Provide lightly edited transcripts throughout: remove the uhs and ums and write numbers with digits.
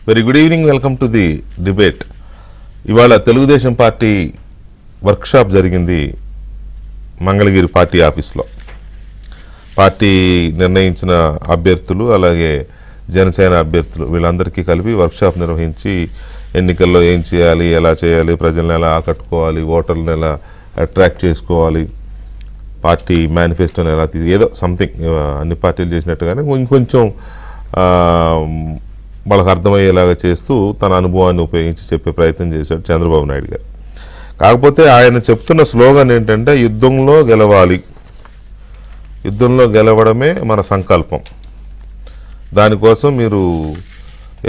Very good evening, welcome to the debate. ఇవాళ Telugu Desam party workshop జరిగింది Mangalagiri party ఆఫీస్లో. Party నిర్ణయించిన అభ్యర్థులు అలాగే జనసేన అభ్యర్థులు వీళ్ళందరికీ కలిపి వర్క్షాప్ నిర్వహించి ఎన్నికల్లో ఏం చేయాలి, ఎలా చేయాలి, ప్రజలను ఎలా ఆకట్టుకోవాలి, ఓటర్లను ఎలా అట్రాక్ట్ చేసుకోవాలి, పార్టీ మేనిఫెస్టోని ఎలా ఏదో సంథింగ్ అన్ని పార్టీలు చేసినట్టుగానే ఇంకొంచెం వాళ్ళకి అర్థమయ్యేలాగా చేస్తూ తన అనుభవాన్ని ఉపయోగించి చెప్పే ప్రయత్నం చేశాడు చంద్రబాబు నాయుడు గారు. కాకపోతే ఆయన చెప్తున్న స్లోగన్ ఏంటంటే యుద్ధంలో గెలవాలి, యుద్ధంలో గెలవడమే మన సంకల్పం, దానికోసం మీరు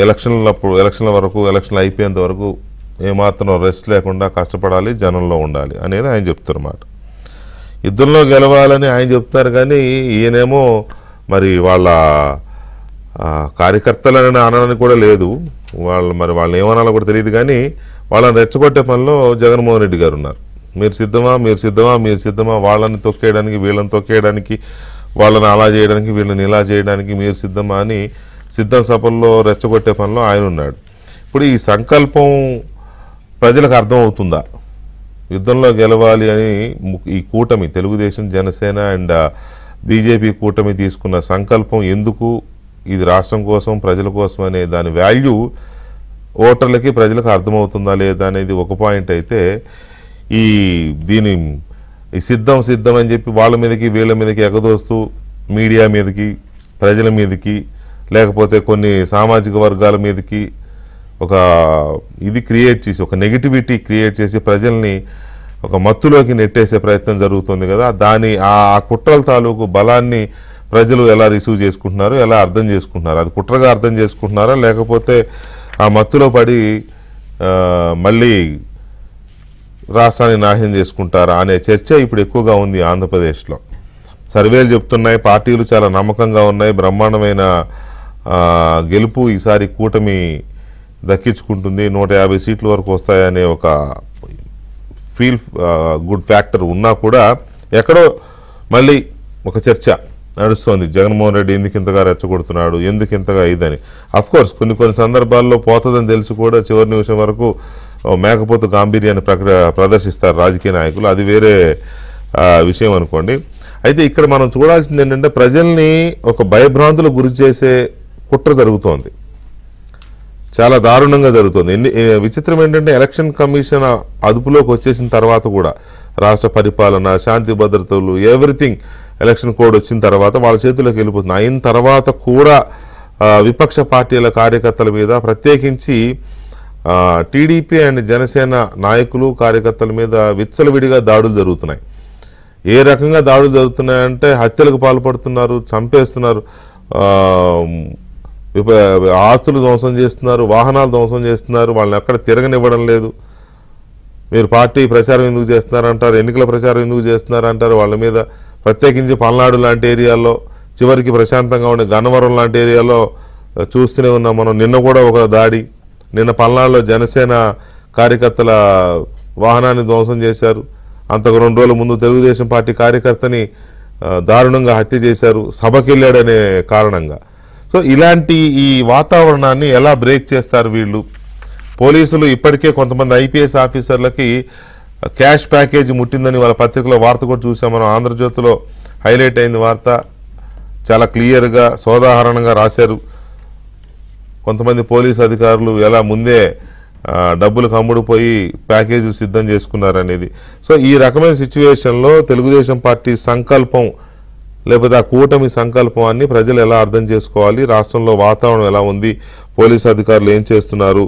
ఎలక్షన్ల వరకు ఎలక్షన్లు అయిపోయేంత వరకు ఏమాత్రం రెస్ట్ లేకుండా కష్టపడాలి, జనంలో ఉండాలి అనేది ఆయన చెప్తున్నమాట. యుద్ధంలో గెలవాలని ఆయన చెప్తారు, కానీ ఈయనేమో మరి వాళ్ళ కార్యకర్తలని అనడానికి కూడా లేదు, వాళ్ళని ఏమనాలో కూడా తెలియదు, కానీ వాళ్ళని రెచ్చగొట్టే పనిలో జగన్మోహన్ రెడ్డి గారు ఉన్నారు. మీరు సిద్ధమా, మీరు సిద్ధమా, మీరు సిద్ధమా, వాళ్ళని తొక్కేయడానికి, వీళ్ళని తొక్కేయడానికి, వాళ్ళని అలా చేయడానికి, వీళ్ళని ఇలా చేయడానికి మీరు సిద్ధమా అని సిద్ధం సభల్లో రెచ్చగొట్టే పనిలో ఆయన ఉన్నాడు. ఇప్పుడు ఈ సంకల్పం ప్రజలకు అర్థమవుతుందా? యుద్ధంలో గెలవాలి అని ఈ కూటమి తెలుగుదేశం, జనసేన అండ్ బీజేపీ కూటమి తీసుకున్న సంకల్పం ఎందుకు, ఇది రాష్ట్రం కోసం, ప్రజల కోసం అనే దాని వాల్యూ ఓటర్లకి ప్రజలకు అర్థమవుతుందా లేదా అనేది ఒక పాయింట్ అయితే, ఈ సిద్ధం అని చెప్పి వాళ్ళ మీదకి వీళ్ళ మీదకి ఎగదోస్తూ మీడియా మీదకి, ప్రజల మీదకి, లేకపోతే కొన్ని సామాజిక వర్గాల మీదకి ఒక ఇది క్రియేట్ చేసి, ఒక నెగిటివిటీ క్రియేట్ చేసి ప్రజల్ని ఒక మత్తులోకి నెట్టేసే ప్రయత్నం జరుగుతుంది కదా. ఆ కుట్రల తాలూకు బలాన్ని ప్రజలు ఎలా రిసీవ్ చేసుకుంటున్నారు, ఎలా అర్థం చేసుకుంటున్నారు, అది కుట్రగా అర్థం చేసుకుంటున్నారా, లేకపోతే ఆ మత్తులో పడి మళ్ళీ రాష్ట్రాన్ని నాశనం చేసుకుంటారా అనే చర్చ ఇప్పుడు ఎక్కువగా ఉంది ఆంధ్రప్రదేశ్లో. సర్వేలు చెప్తున్నాయి, పార్టీలు చాలా నమ్మకంగా ఉన్నాయి, బ్రహ్మాండమైన గెలుపు ఈసారి కూటమి దక్కించుకుంటుంది, 150 సీట్ల వరకు వస్తాయనే ఒక గుడ్ ఫ్యాక్టర్ ఉన్నా కూడా ఎక్కడో మళ్ళీ ఒక చర్చ నడుస్తోంది. జగన్మోహన్ రెడ్డి ఎందుకు ఇంతగా రెచ్చగొడుతున్నాడు, ఎందుకు ఇంతగా ఇదని. అఫ్కోర్స్ కొన్ని సందర్భాల్లో పోతుందని తెలిసి కూడా చివరి నిమిషం వరకు మేకపోతు గాంభీర్యాన్ని ప్రదర్శిస్తారు రాజకీయ నాయకులు, అది వేరే విషయం అనుకోండి. అయితే ఇక్కడ మనం చూడాల్సింది ఏంటంటే ప్రజల్ని ఒక భయభ్రాంతులకు గురి చేసే కుట్ర జరుగుతోంది, చాలా దారుణంగా జరుగుతుంది. విచిత్రం ఏంటంటే ఎలక్షన్ కమిషన్ అదుపులోకి వచ్చేసిన తర్వాత కూడా రాష్ట్ర పరిపాలన, శాంతి భద్రతలు, ఎవ్రీథింగ్ ఎలక్షన్ కోడ్ వచ్చిన తర్వాత వాళ్ళ చేతుల్లోకి వెళ్ళిపోతుంది. అయిన తర్వాత కూడా విపక్ష పార్టీల కార్యకర్తల మీద, ప్రత్యేకించి టీడీపీ అండ్ జనసేన నాయకులు కార్యకర్తల మీద విచ్చలవిడిగా దాడులు జరుగుతున్నాయి. ఏ రకంగా దాడులు జరుగుతున్నాయంటే హత్యలకు పాల్పడుతున్నారు, చంపేస్తున్నారు, ఆస్తులు ధ్వంసం చేస్తున్నారు, వాహనాలు ధ్వంసం చేస్తున్నారు, వాళ్ళని ఎక్కడ తిరగనివ్వడం లేదు. మీరు పార్టీ ప్రచారం ఎందుకు చేస్తున్నారంటారు, ఎన్నికల ప్రచారం ఎందుకు చేస్తున్నారంటారు. వాళ్ళ మీద ప్రత్యేకించి పల్నాడు లాంటి ఏరియాలో, చివరికి ప్రశాంతంగా ఉండే గన్నవరం లాంటి ఏరియాలో చూస్తూనే ఉన్నాం మనం. నిన్న కూడా ఒక దాడి, నిన్న పల్నాడులో జనసేన కార్యకర్తల వాహనాన్ని ధ్వంసం చేశారు. అంతకు 2 రోజుల ముందు తెలుగుదేశం పార్టీ కార్యకర్తని దారుణంగా హత్య చేశారు సభకి వెళ్ళాడనే కారణంగా. సో ఇలాంటి ఈ వాతావరణాన్ని ఎలా బ్రేక్ చేస్తారు వీళ్ళు? పోలీసులు ఇప్పటికే కొంతమంది ఐపీఎస్ ఆఫీసర్లకి క్యాష్ ప్యాకేజీ ముట్టిందని వాళ్ళ పత్రికలో వార్త కూడా చూసాం మనం. ఆంధ్రజ్యోతిలో హైలైట్ అయింది వార్త, చాలా క్లియర్గా సోదాహరణంగా రాశారు. కొంతమంది పోలీసు అధికారులు ఎలా ముందే డబ్బులకు అమ్ముడుపోయి ప్యాకేజీలు సిద్ధం చేసుకున్నారనేది. సో ఈ రకమైన సిచ్యువేషన్లో తెలుగుదేశం పార్టీ సంకల్పం లేకపోతే ఆ కూటమి సంకల్పాన్ని ప్రజలు ఎలా అర్థం చేసుకోవాలి, రాష్ట్రంలో వాతావరణం ఎలా ఉంది, పోలీసు అధికారులు ఏం చేస్తున్నారు,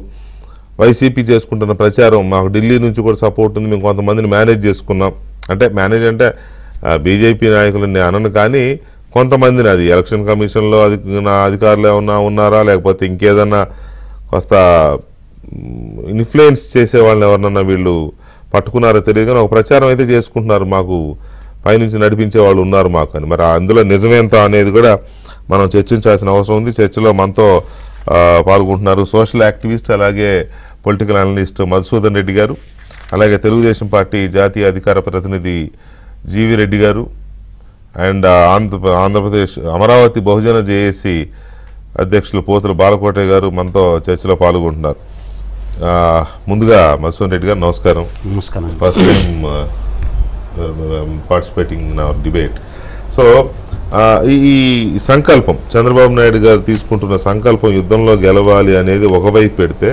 వైసీపీ చేసుకుంటున్న ప్రచారం, మాకు ఢిల్లీ నుంచి కూడా సపోర్ట్ ఉంది, మేము కొంతమందిని మేనేజ్ చేసుకున్నాం అంటే బీజేపీ నాయకులని అనను, కానీ కొంతమందిని, అది ఎలక్షన్ కమిషన్లో అధికారులు ఏమన్నా ఉన్నారా, లేకపోతే ఇంకేదన్నా కాస్త ఇన్ఫ్లుయెన్స్ చేసే వాళ్ళని ఎవరినన్నా వీళ్ళు పట్టుకున్నారో తెలియదు, కానీ ఒక ప్రచారం అయితే చేసుకుంటున్నారు, మాకు పైనుంచి నడిపించే వాళ్ళు ఉన్నారు మాకు అని. మరి అందులో నిజమేంత అనేది కూడా మనం చర్చించాల్సిన అవసరం ఉంది. చర్చలో మనతో పాల్గొంటున్నారు సోషల్ యాక్టివిస్ట్ అలాగే పొలిటికల్ అనలిస్ట్ మధుసూదన్ రెడ్డి గారు, అలాగే తెలుగుదేశం పార్టీ జాతీయ అధికార ప్రతినిధి జీవి రెడ్డి గారు, and Andhra Pradesh Amaravati Bahujan JAC అధ్యక్షులు పోతుల బాలకోటయ్య గారు మనతో చర్చలో పాల్గొంటున్నారు. ముందుగా మధుసూదన్ రెడ్డి గారు నమస్కారం. First time participating in our debate. So ఈ సంకల్పం చంద్రబాబు నాయుడు గారు తీసుకుంటున్న సంకల్పం యుద్ధంలో గెలవాలి అనేది ఒకవైపు పెడితే,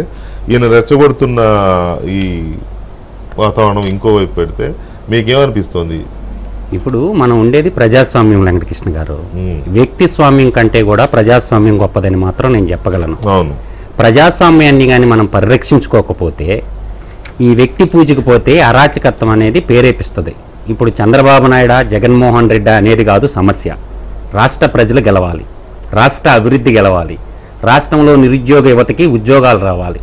ఈయన రెచ్చగొడుతున్న ఈ వాతావరణం ఇంకోవైపు పెడితే మీకేమనిపిస్తుంది? ఇప్పుడు మనం ఉండేది ప్రజాస్వామ్యం వెంకటకృష్ణ గారు. వ్యక్తి స్వామ్యం కంటే కూడా ప్రజాస్వామ్యం గొప్పదని మాత్రం నేను చెప్పగలను. అవును, ప్రజాస్వామ్యాన్ని కానీ మనం పరిరక్షించుకోకపోతే, ఈ వ్యక్తి పూజకు పోతే అరాచకత్వం అనేది పేరేపిస్తుంది. ఇప్పుడు చంద్రబాబు నాయుడు జగన్మోహన్ రెడ్డి అనేది కాదు సమస్య. రాష్ట్ర ప్రజలు గెలవాలి, రాష్ట్ర అభివృద్ధి గెలవాలి, రాష్ట్రంలో నిరుద్యోగ యువతకి ఉద్యోగాలు రావాలి,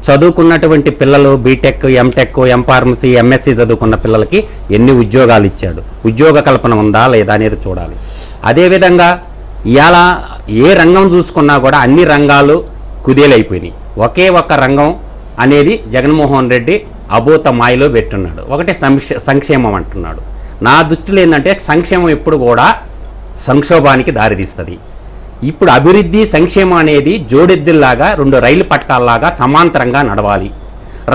చదువుకున్నటువంటి పిల్లలు బీటెక్, ఎంటెక్, ఎంఫార్మసీ, ఎంఎస్సీ చదువుకున్న పిల్లలకి ఎన్ని ఉద్యోగాలు ఇచ్చాడు, ఉద్యోగ కల్పన ఉందా లేదా అనేది చూడాలి. అదేవిధంగా ఇవాళ ఏ రంగం చూసుకున్నా కూడా అన్ని రంగాలు కుదేలైపోయినాయి. ఒకే ఒక్క రంగం అనేది జగన్మోహన్ రెడ్డి అభూత మాయలో పెట్టున్నాడు. ఒకటి సంక్షేమం అంటున్నాడు. నా దృష్టిలో ఏంటంటే సంక్షేమం ఎప్పుడు కూడా సంక్షోభానికి దారితీస్తుంది. ఇప్పుడు అభివృద్ధి సంక్షేమం అనేది జోడెద్దుల్లాగా, రెండు రైలు పట్టాల్లాగా సమాంతరంగా నడవాలి.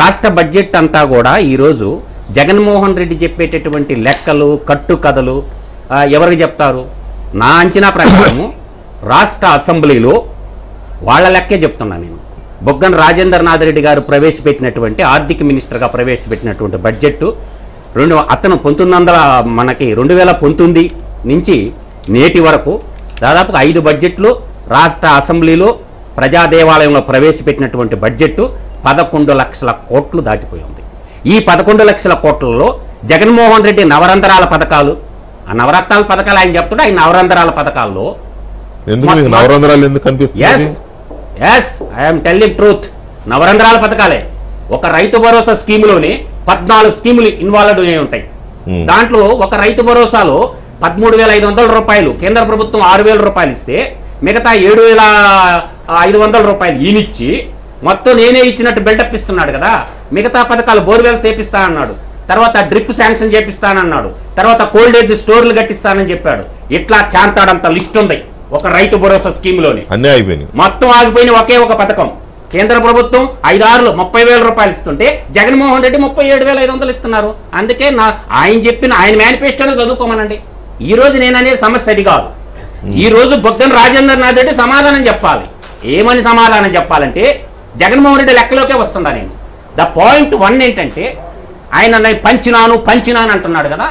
రాష్ట్ర బడ్జెట్ అంతా కూడా ఈరోజు జగన్మోహన్ రెడ్డి చెప్పేటటువంటి లెక్కలు, కట్టుకథలు ఎవరికి చెప్తారు? నా అంచనా ప్రకారము రాష్ట్ర అసెంబ్లీలో వాళ్ళ లెక్కే చెప్తున్నా నేను. బొగ్గన రాజేంద్రనాథ్ రెడ్డి గారు ప్రవేశపెట్టినటువంటి ఆర్థిక మినిస్టర్గా ప్రవేశపెట్టినటువంటి బడ్జెట్ అతను 2019 నుంచి నేటి వరకు దాదాపుగా 5 బడ్జెట్లు రాష్ట్ర అసెంబ్లీలో ప్రజా దేవాలయంలో ప్రవేశపెట్టినటువంటి బడ్జెట్ 11 లక్షల కోట్లు దాటిపోయింది. ఈ 11 లక్షల కోట్లలో జగన్మోహన్ రెడ్డి నవరంధ్రాల పథకాలు, ఆ నవరత్నాల పథకాలు ఆయన చెప్తుంటే, ఆయన నవరంధ్రాల పథకాల్లో నవరంధ్రాల పథకాలే. ఒక రైతు భరోసా స్కీములోనే 14 స్కీములు ఇన్వాల్వ్ అయి ఉంటాయి. దాంట్లో ఒక రైతు భరోసాలో 13,500 రూపాయలు కేంద్ర ప్రభుత్వం 6,000 రూపాయలు ఇస్తే, మిగతా 7,500 రూపాయలు ఈయనిచ్చి మొత్తం నేనే ఇచ్చినట్టు బిల్డప్ ఇస్తున్నాడు కదా. మిగతా పథకాలు బోర్వెల్స్ చేపిస్తా అన్నాడు, తర్వాత డ్రిప్ శాంక్షన్ చేపిస్తానన్నాడు, తర్వాత కోల్డేజ్ స్టోర్లు కట్టిస్తానని చెప్పాడు. ఇట్లా చాంతాడంత లిస్ట్ ఉంది ఒక రైతు భరోసా స్కీమ్లోని. అన్నీ అయిపోయినాయి, మొత్తం ఆగిపోయిన ఒకే ఒక పథకం. కేంద్ర ప్రభుత్వం 5-6 30,000 రూపాయలు ఇస్తుంటే జగన్మోహన్ రెడ్డి 37,500 ఇస్తున్నారు. అందుకే ఆయన చెప్పిన ఆయన మేనిఫెస్టోలో చదువుకోమనండి. ఈ రోజు నేను అనేది సమస్య అది కాదు. ఈ రోజు బొగ్గన రాజేంద్రనాథ్ రెడ్డి సమాధానం చెప్పాలి. ఏమని సమాధానం చెప్పాలంటే, జగన్మోహన్ రెడ్డి లెక్కలోకే వస్తుందా నేను. ద పాయింట్ 1 ఏంటంటే, ఆయన పంచినాను అంటున్నాడు కదా.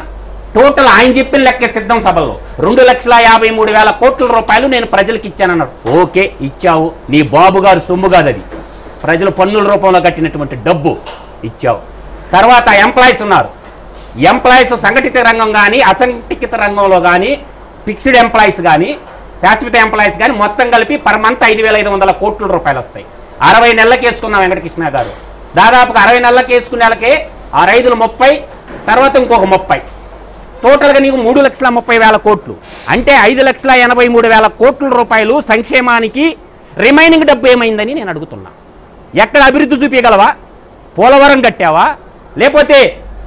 టోటల్ ఆయన చెప్పిన లెక్క సిద్ధం సభల్లో 2,53,000 కోట్ల రూపాయలు నేను ప్రజలకు ఇచ్చానన్నాడు. ఓకే, ఇచ్చావు, నీ బాబు గారు సొమ్ము కాదు అది, ప్రజలు పన్నుల రూపంలో కట్టినటువంటి డబ్బు ఇచ్చావు. తర్వాత ఎంప్లాయీస్ ఉన్నారు. ఎంప్లాయీస్ సంఘటిత రంగం కానీ అసంఘటిత రంగంలో కానీ, ఫిక్స్డ్ ఎంప్లాయీస్ కానీ శాశ్వత ఎంప్లాయీస్ కానీ మొత్తం కలిపి పర్ మంత్ 5,500 కోట్ల రూపాయలు వస్తాయి. 60 నెలలకు వేసుకున్నాం వెంకటకృష్ణ గారు. దాదాపుగా 60 నెలలకు వేసుకునే వాళ్ళకే 6,530, తర్వాత ఇంకొక 30, టోటల్గా నీకు 3,30,000 కోట్లు. అంటే 5,83,000 కోట్ల రూపాయలు సంక్షేమానికి రిమైనింగ్ డబ్బు ఏమైందని నేను అడుగుతున్నా. ఎక్కడ అభివృద్ధి చూపించగలవా? పోలవరం కట్టావా? లేకపోతే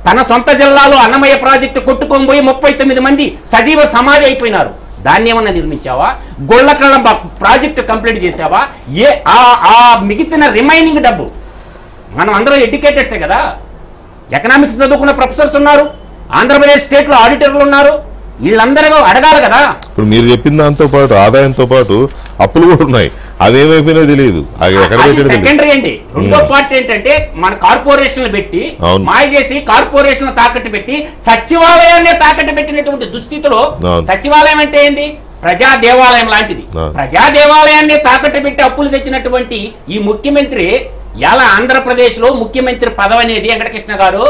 తన సొంత జిల్లాలో అన్నమయ్య ప్రాజెక్టు కొట్టుకొని పోయి 39 మంది సజీవ సమాధి అయిపోయినారు, దాన్ని ఏమన్నా నిర్మించావా? గొల్లకళ్ళ ప్రాజెక్టు కంప్లీట్ చేసావా? ఆ మిగిలిన రిమైనింగ్ డబ్బు, మనం అందరం ఎడ్యుకేటెడ్సే కదా, ఎకనామిక్స్ చదువుకున్న ప్రొఫెసర్స్ ఉన్నారు, ఆంధ్రప్రదేశ్ స్టేట్లో ఆడిటర్లు ఉన్నారు, వీళ్ళందరూ అడగాలి కదా. ఇప్పుడు మీరు చెప్పిన దాంతో పాటు ఆదాయంతో పాటు అప్పులు కూడా ఉన్నాయి, అవేమైపోయినా తెలియదు. సెకండరీ అండి. రెండో పార్ట్ ఏంటంటే, మన కార్పొరేషన్లు పెట్టి మాయ చేసి కార్పొరేషన్ తాకట్టు పెట్టి సచివాలయాన్ని తాకట్టు పెట్టినటువంటి దుస్థితిలో, సచివాలయం అంటే ఏంది? ప్రజా దేవాలయం లాంటిది. ప్రజా దేవాలయాన్ని తాకట్టు పెట్టి అప్పులు తెచ్చినటువంటి ఈ ముఖ్యమంత్రి ఎలా ఆంధ్రప్రదేశ్ లో ముఖ్యమంత్రి పదవి అనేది వెంకటకృష్ణ గారు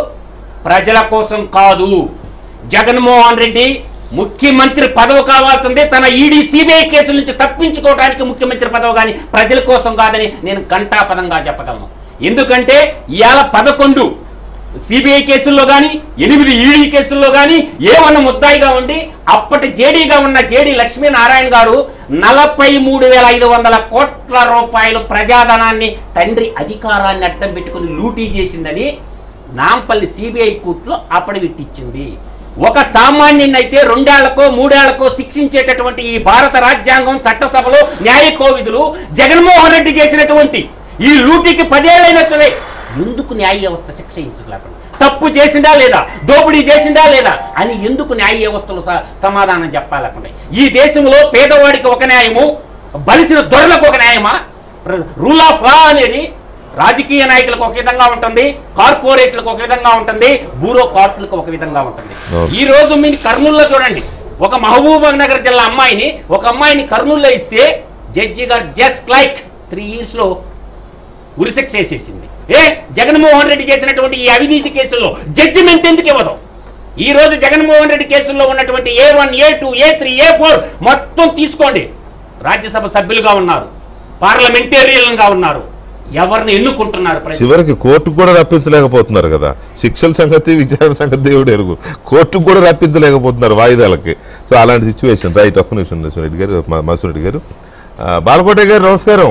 ప్రజల కోసం కాదు. జగన్మోహన్ రెడ్డి ముఖ్యమంత్రి పదవి కావాల్సిందే తన ఈడీ సిబిఐ కేసుల నుంచి తప్పించుకోవడానికి ముఖ్యమంత్రి పదవి, కానీ ప్రజల కోసం కాదని నేను ఘంటాపదంగా చెప్పగలను. ఎందుకంటే ఇవాళ 11 సిబిఐ కేసుల్లో కానీ 8 ఈడీ కేసుల్లో కానీ ఏమన్నా ముద్దాయిగా ఉండి అప్పటి జేడీగా ఉన్న జేడీ లక్ష్మీనారాయణ గారు 43,500 కోట్ల రూపాయలు ప్రజాధనాన్ని తండ్రి అధికారాన్ని అడ్డం పెట్టుకుని లూటీ చేసిందని నాంపల్లి సిబిఐ కోర్టులో అప్పటివిట్టించింది. ఒక సామాన్యుని అయితే 2 ఏళ్లకో 3 ఏళ్లకో శిక్షించేటటువంటి ఈ భారత రాజ్యాంగం చట్టసభలో న్యాయ కోవిదులు జగన్మోహన్ రెడ్డి చేసినటువంటి ఈ లూటీకి 10 ఏళ్ళైనట్లే ఎందుకు న్యాయ వ్యవస్థ శిక్షించలేకుండా? తప్పు చేసిందా లేదా, దోపిడీ చేసిందా లేదా అని ఎందుకు న్యాయ వ్యవస్థలు సమాధానం చెప్పాలకుండా? ఈ దేశంలో పేదవాడికి ఒక న్యాయము, బలిసిన దొరలకు ఒక న్యాయమా? రూల్ ఆఫ్ లా అనేది రాజకీయ నాయకులకు ఒక విధంగా ఉంటుంది, కార్పొరేట్లకు ఒక విధంగా ఉంటుంది, బ్యూరోక్రాట్లకు ఒక విధంగా ఉంటుంది. ఈ రోజు మీరు కర్నూలులో చూడండి, ఒక మహబూబ్ నగర్ జిల్లా ఒక అమ్మాయిని కర్నూలులో ఇస్తే జడ్జి గారు జస్ట్ లైక్ 3 years లో ఉరిశిక్ష చేసేసింది. జగన్మోహన్ రెడ్డి చేసినటువంటి ఈ అవినీతి కేసుల్లో జడ్జిమెంట్ ఎందుకు ఇవ్వదు? ఈ రోజు జగన్మోహన్ రెడ్డి కేసుల్లో ఉన్నటువంటి A1, A2, A3, A4 మొత్తం తీసుకోండి. రాజ్యసభ సభ్యులుగా ఉన్నారు, పార్లమెంటేరియన్గా ఉన్నారు, ఎవరిని ఎన్నుకుంటున్నారు? చివరికి కోర్టుకు కూడా రప్పించలేకపోతున్నారు కదా. శిక్షల సంగతి, విచారణ సంగతి దేవుడు ఎరుగు, కోర్టుకు కూడా రప్పించలేకపోతున్నారు వాయిదాలకి. సో అలాంటి సిచ్యువేషన్. రైట్, ఒక్క నిమిషం రెడ్డి గారు, మసూర్ రెడ్డి గారు. బాలకోట గారు నమస్కారం.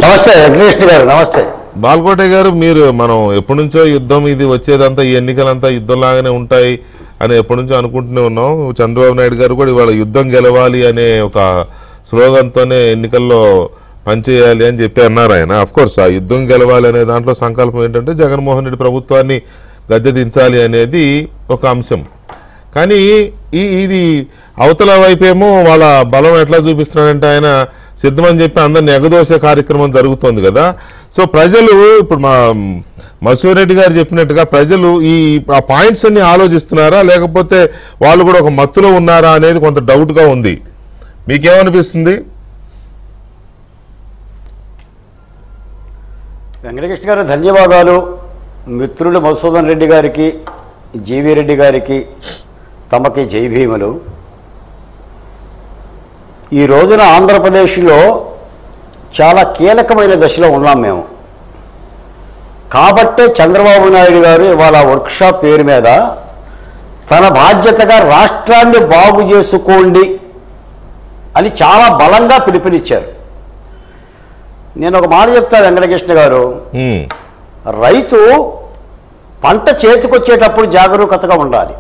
నమస్తే వెంకటేష్ గారు. నమస్తే బాలకోట గారు. మనం ఎప్పటి నుంచో యుద్ధం, ఇది వచ్చేదంతా ఈ ఎన్నికలంతా యుద్ధంలాగానే ఉంటాయి అని ఎప్పటి నుంచో అనుకుంటూనే ఉన్నాం. చంద్రబాబు నాయుడు గారు కూడా ఇవాళ యుద్ధం గెలవాలి అనే ఒక స్లోగన్తోనే ఎన్నికల్లో పనిచేయాలి అని చెప్పి అన్నారు ఆయన. అఫ్కోర్స్ ఆ యుద్ధం గెలవాలి అనే దాంట్లో సంకల్పం ఏంటంటే జగన్మోహన్ రెడ్డి ప్రభుత్వాన్ని గద్దె దించాలి అనేది ఒక అంశం. కానీ ఇది అవతల వైపేమో వాళ్ళ బలం ఎట్లా చూపిస్తున్నాడంటే ఆయన సిద్ధమని చెప్పి అందరిని ఎగదోసే కార్యక్రమం జరుగుతోంది కదా. సో ప్రజలు ఇప్పుడు మసూర్ రెడ్డి గారు చెప్పినట్టుగా ప్రజలు ఆ పాయింట్స్ అన్ని ఆలోచిస్తున్నారా, లేకపోతే వాళ్ళు కూడా ఒక మత్తులో ఉన్నారా అనేది కొంత డౌట్గా ఉంది. మీకేమనిపిస్తుంది? వెంకటకృష్ణ గారు ధన్యవాదాలు. మిత్రులు మధుసూదన్ రెడ్డి గారికి, జీవీ రెడ్డి గారికి తమకి జై భీములు. ఈ రోజున ఆంధ్రప్రదేశ్లో చాలా కీలకమైన దశలో ఉన్నాం మేము. కాబట్టే చంద్రబాబు నాయుడు గారు ఇవాళ వర్క్షాప్ పేరు మీద తన బాధ్యతగా రాష్ట్రాన్ని బాగు చేసుకోండి అని చాలా బలంగా పిలుపునిచ్చారు. నేను ఒక మాట చెప్తాను వెంకటకృష్ణ గారు, రైతు పంట చేతికొచ్చేటప్పుడు జాగరూకతగా ఉండాలి.